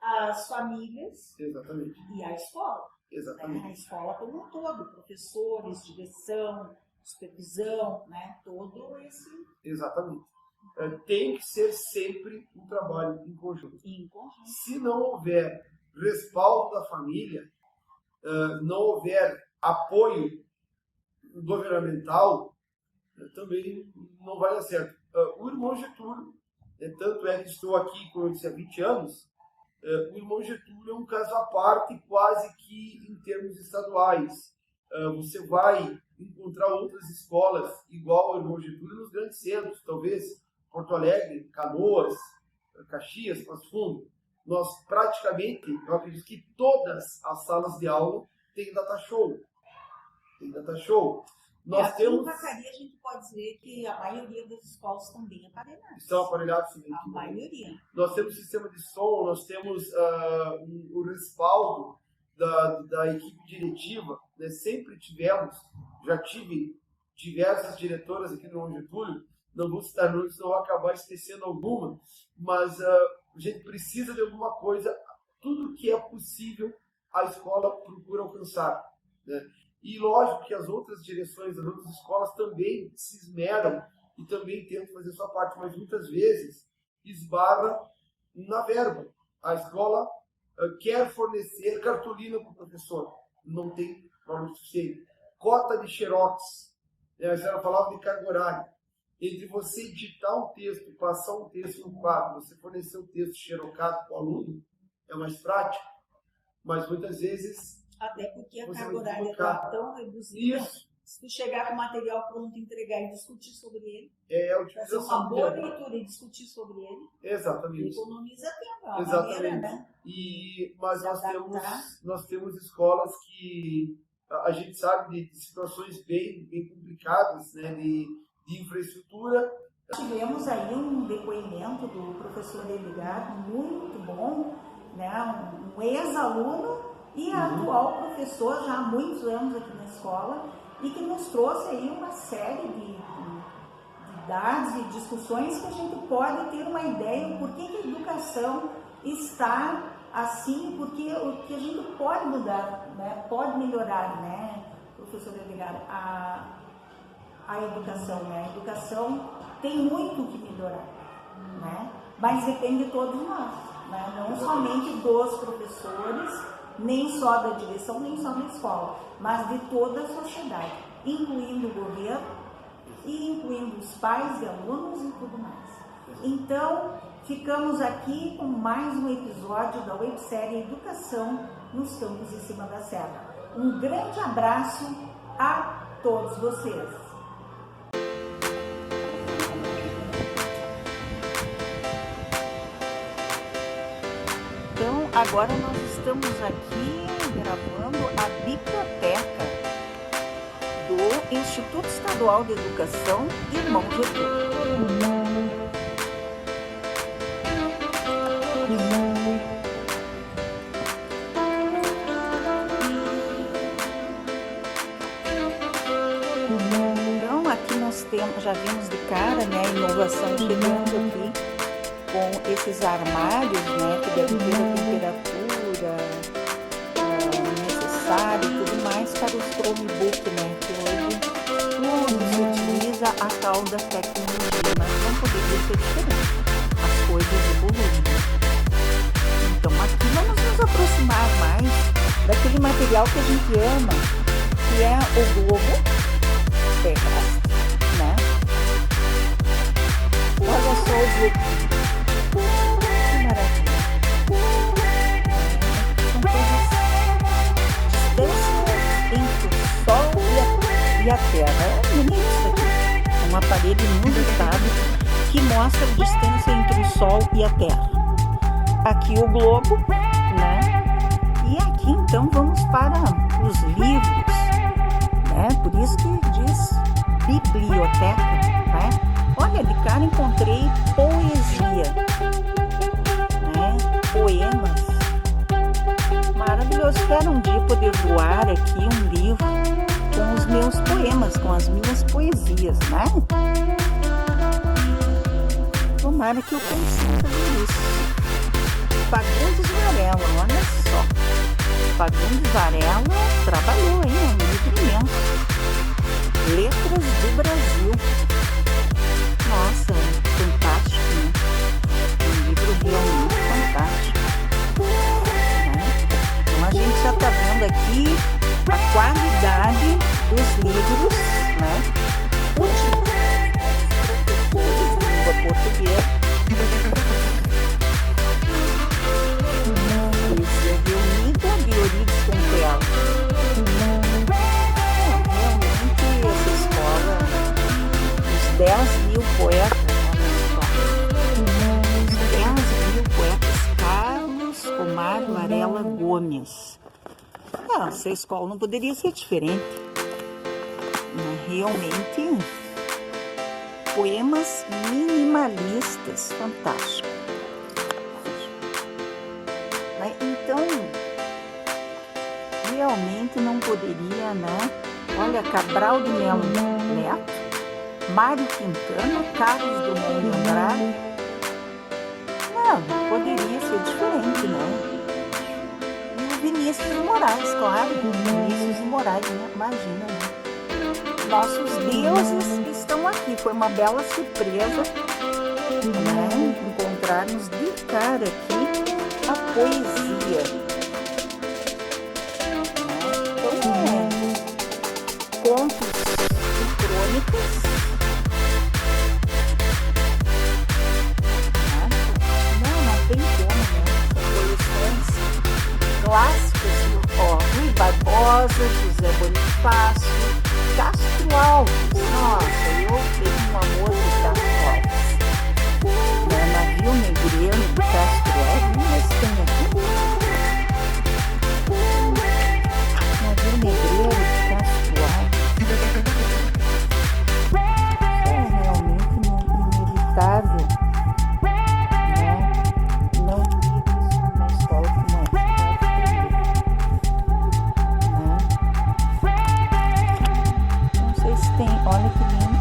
Speaker 1: as famílias.
Speaker 3: Exatamente.
Speaker 1: E a escola.
Speaker 3: Exatamente.
Speaker 1: Né? A escola como um todo, professores, direção, supervisão, né, todo esse...
Speaker 3: Exatamente. Tem que ser sempre um trabalho em conjunto. Se não houver respaldo da família, não houver apoio governamental, também não vai dar certo. O irmão Getúlio, tanto é que estou aqui, como eu disse, há 20 anos, o irmão Getúlio é um caso à parte, quase que em termos estaduais. Você vai encontrar outras escolas igual ao irmão Getúlio nos grandes centros, talvez Porto Alegre, Canoas, Caxias, Passo Fundo. Nós praticamente, eu acredito que todas as salas de aula têm data show. Nós temos...
Speaker 1: Em Vacaria a gente pode dizer que a maioria das escolas estão bem aparelhadas.
Speaker 3: Estão aparelhadas também.
Speaker 1: A maioria.
Speaker 3: Nós temos sistema de som, nós temos o respaldo da equipe diretiva, né? Sempre tivemos, já tive diversas diretoras aqui no Getúlio, não vou citar nomes, senão vou acabar esquecendo alguma, mas a gente precisa de alguma coisa, tudo que é possível a escola procura alcançar, né? E lógico que as outras direções das outras escolas também se esmeram e também tentam fazer sua parte, mas muitas vezes esbarra na verba. A escola quer fornecer cartolina para o professor, não tem valor suficiente. Cota de xerox, a senhora falava de carga horária. Entre você editar um texto, passar um texto no quadro, você fornecer um texto xerocado para o aluno, é mais prático, mas muitas vezes...
Speaker 1: Até porque a carga horária está tão reduzida.
Speaker 3: Isso.
Speaker 1: Se tu chegar com o material pronto, entregar e discutir sobre ele,
Speaker 3: fazer
Speaker 1: uma boa leitura e discutir sobre ele,
Speaker 3: exatamente.
Speaker 1: Economiza tempo, é uma
Speaker 3: exatamente.
Speaker 1: maneira, né?
Speaker 3: Mas nós temos escolas que a gente sabe de situações bem complicadas, né, de infraestrutura.
Speaker 1: Tivemos aí um depoimento do professor Edgar, muito bom, né, um ex-aluno e atual professor, já há muitos anos aqui na escola, e que nos trouxe aí uma série de dados e discussões que a gente pode ter uma ideia do porquê que a educação está assim, porque o que a gente pode mudar, né, pode melhorar, né, professor Edgar, a educação, né? A educação tem muito que melhorar, né? Mas depende de todos nós, né? Não somente dos professores, nem só da direção, nem só da escola, mas de toda a sociedade, incluindo o governo e incluindo os pais e alunos e tudo mais. Então, ficamos aqui com mais um episódio da websérie Educação nos Campos em Cima da Serra. Um grande abraço a todos vocês. Então, agora nós estamos aqui gravando a biblioteca do Instituto Estadual de Educação Irmão Getúlio. Então, aqui nós já vimos de cara, né, a inovação chegando aqui com esses armários, né, que devem ter a temperatura necessária e tudo mais para os Chromebook, né, que hoje tudo se utiliza a tal da tecnologia, mas não poderia ser diferente, as coisas evoluem. Então aqui vamos nos aproximar mais daquele material que a gente ama, que é o globo terrestre, né? Olha só o globo. Que maravilha. São coisas distâncias entre o Sol e a Terra. É bonito isso aqui. Um aparelho inusitado que mostra a distância entre o Sol e a Terra. Aqui o globo, né? E aqui então vamos para os livros, né? Por isso que diz biblioteca, né? Olha, de cara encontrei poesia, né? Poemas. Maravilhoso. Espero um dia poder doar aqui um livro com os meus poemas, com as minhas poesias, né? Tomara que eu consiga fazer isso. Fagundes Varela, olha só. Fagundes Varela trabalhou, hein? É um livro imenso. Letras do Brasil. Nossa, fantástico, né? Um livro realmente fantástico. Né? Então a gente já está vendo aqui a qualidade dos livros, né? Língua portuguesa. Poesia reunida de Euridice Contella. Realmente essa escola, os 10.000 poetas, os 10.000 poetas Carlos Omar Varela Gomes. Essa escola não poderia ser diferente. Realmente poemas minimalistas, fantástico. Então, realmente não poderia, né? Olha, Cabral de Melo Neto, Mário Quintana, Carlos Drummond de Andrade. Não poderia ser diferente, né? E o Vinícius de Moraes, claro, Vinícius de Moraes, né? Imagina, né? Nossos deuses estão aqui. Foi uma bela surpresa, né? Encontrarmos de cara aqui a poesia. Então, contos e crônicas. Não tem como, né? São coleções clássicas. Ó, Rui Barbosa, José Bonifácio, Castro Alves. Nossa, eu tenho um amor por Castro Alves. Navio Negreiro de Castro Alves. Mas tem aqui. Navio Negreiro de Castro Alves. É realmente inevitável, né? Não vi isso numa escola como essa. Né? Não sei se tem. Olha que lindo.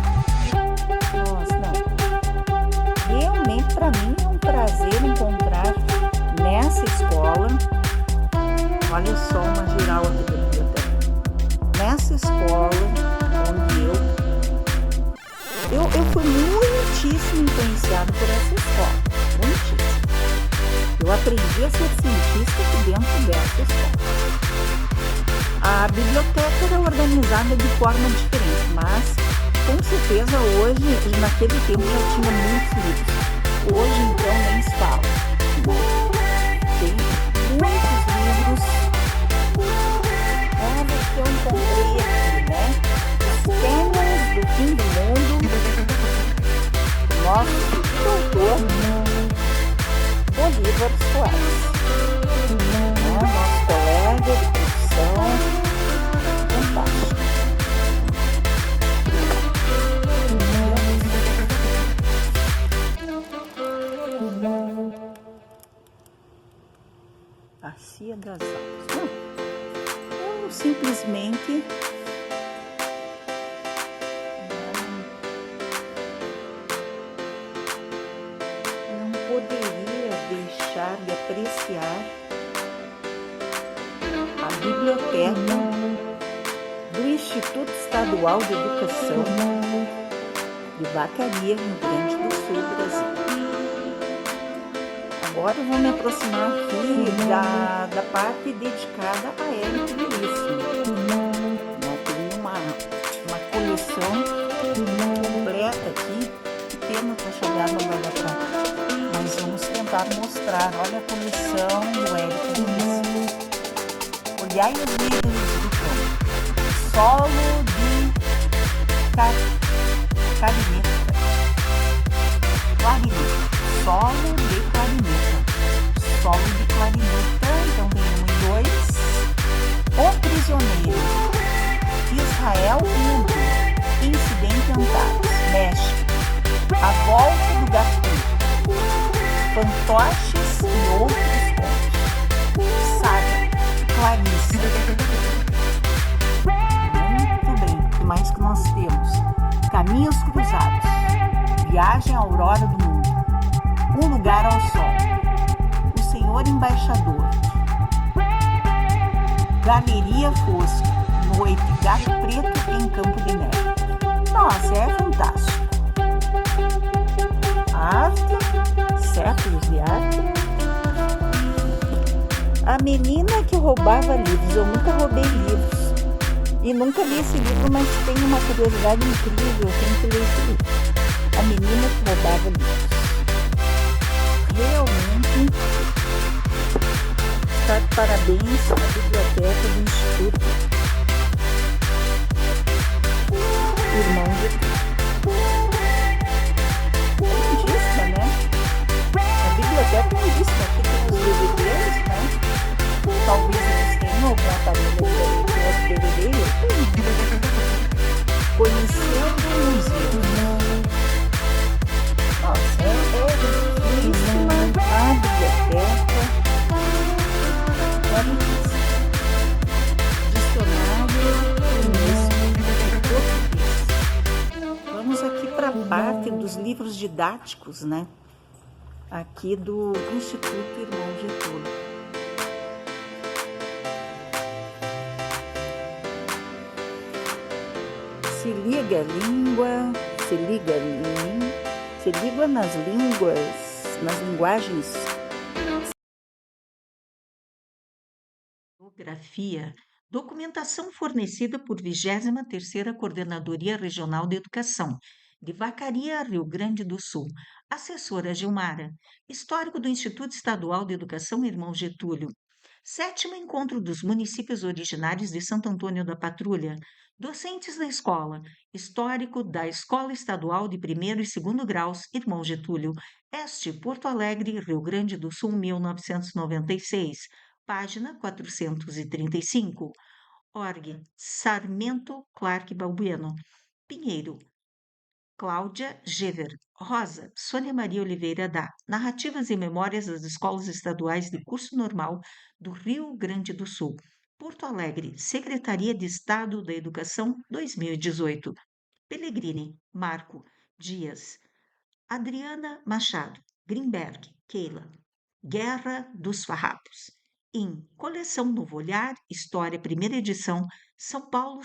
Speaker 1: Nossa, não. Realmente, para mim, é um prazer encontrar nessa escola. Olha só uma geral aqui da biblioteca. Nessa escola onde eu fui muitíssimo influenciada por essa escola. Muitíssimo. Eu aprendi a ser cientista aqui dentro dessa escola. A biblioteca era organizada de forma diferente, mas com certeza hoje, naquele tempo já tinha muitos livros. Hoje então nem se fala. Tem muitos livros. Olha que eu encontrei aqui, né? Os Cânones do Fim do Mundo. Nosso doutor Bolívar Soares. Nosso colega de profissão. Fantástico. Bacia das Almas. Eu simplesmente não poderia deixar de apreciar a biblioteca do Instituto Estadual de Educação de Vacaria, Rio Grande do Sul, Brasil. Agora eu vou me aproximar aqui da parte dedicada a Érico Veríssimo, né, mostrar, olha a coleção do Érico Luiz. Olhai os livros do campo. Solo de clarineta. Solo de clarineta. Solo de clarineta, então tem 1 e 2. O Prisioneiro. Israel e Hungria. Incidente Antares, México. A Volta do Gato. Fantoches e outros contos. Saga. Clarice. Muito bem. O que mais que nós temos? Caminhos Cruzados. Viagem à Aurora do Mundo. Um Lugar ao Sol. O Senhor Embaixador. Galeria Fosco. Noite. Gato Preto em Campo de Neve. Nossa, é fantástico. Arte. Séculos de arte. A menina que roubava livros. Eu nunca roubei livros. E nunca li esse livro, mas tenho uma curiosidade incrível. Eu tenho que ler esse livro. A menina que roubava livros. Realmente está de parabéns à biblioteca do Instituto Irmão Getúlio. Lindíssima, né? A biblioteca é lindíssima. Aqui tem os DVDs, né? Talvez eles tenham algum aparelho que tem os DVDs. Conhecendo o museu. Nossa, é lindíssima a biblioteca. É lindíssima. Dicionário português. Vamos aqui para a parte dos livros didáticos, né? Aqui do Instituto Irmão Getúlio. Se liga língua, se liga nas línguas, nas linguagens.
Speaker 2: Bibliografia, documentação fornecida por 23ª Coordenadoria Regional de Educação, de Vacaria, Rio Grande do Sul. Assessora Gilmara. Histórico do Instituto Estadual de Educação Irmão Getúlio. 7º Encontro dos Municípios Originários de Santo Antônio da Patrulha. Docentes da escola. Histórico da Escola Estadual de 1º e 2º Graus Irmão Getúlio. Este, Porto Alegre, Rio Grande do Sul, 1996. Página 435. Org. Sarmento Clark Balbueno. Pinheiro. Cláudia Gever. Rosa. Sônia Maria Oliveira da Narrativas e Memórias das Escolas Estaduais de Curso Normal do Rio Grande do Sul. Porto Alegre. Secretaria de Estado da Educação, 2018. Pellegrini. Marco. Dias. Adriana Machado. Grimberg. Keila. Guerra dos Farrapos. Em Coleção Novo Olhar, História, primeira edição, São Paulo,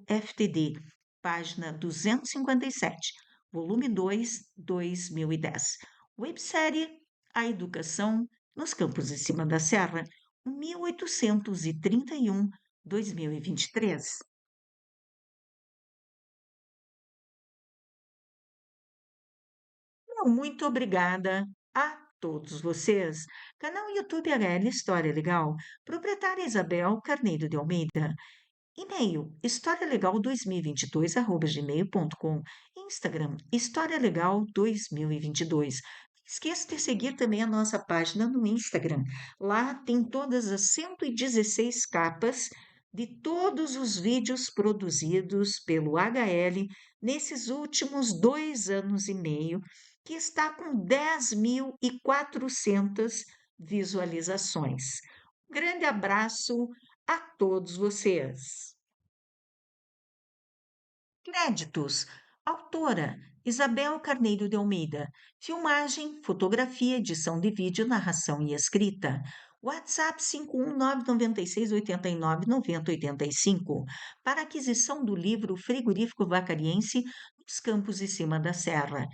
Speaker 2: FTD, página 257, volume 2, 2010. Websérie A Educação nos Campos de Cima da Serra, 1831-2023. Muito obrigada a todos vocês. Canal YouTube HL História Legal. Proprietária Isabel Carneiro de Almeida. E-mail historialegal2022@gmail.com. Instagram historialegal2022. Esqueça de seguir também a nossa página no Instagram. Lá tem todas as 116 capas de todos os vídeos produzidos pelo HL nesses últimos 2 anos e meio, que está com 10.400 visualizações. Um grande abraço a todos vocês. Créditos: autora Isabel Carneiro de Almeida. Filmagem, fotografia, edição de vídeo, narração e escrita. WhatsApp 51996899085 para aquisição do livro Frigorífico Vacariense nos Campos de Cima da Serra.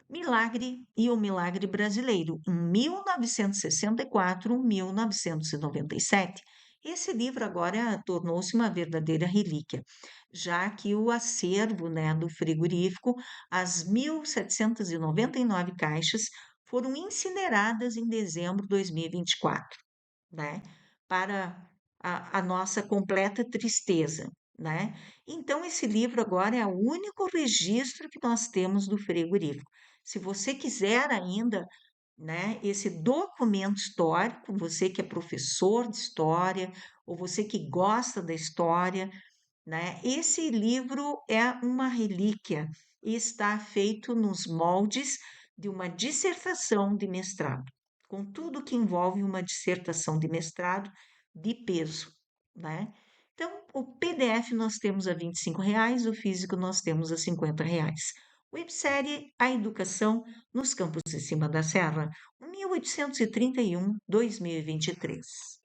Speaker 2: Milagre e o Milagre Brasileiro, em 1964-1997. Esse livro agora tornou-se uma verdadeira relíquia, já que o acervo, do frigorífico, as 1.799 caixas, foram incineradas em dezembro de 2024, né? Para a nossa completa tristeza, né? Então, esse livro agora é o único registro que nós temos do frigorífico. Se você quiser ainda, né, esse documento histórico, você que é professor de história, ou você que gosta da história, né, esse livro é uma relíquia e está feito nos moldes de uma dissertação de mestrado, com tudo que envolve uma dissertação de mestrado de peso, né? Então, o PDF nós temos a R$ 25, o físico nós temos a R$ 50. Websérie A Educação nos Campos de Cima da Serra, 1831-2023.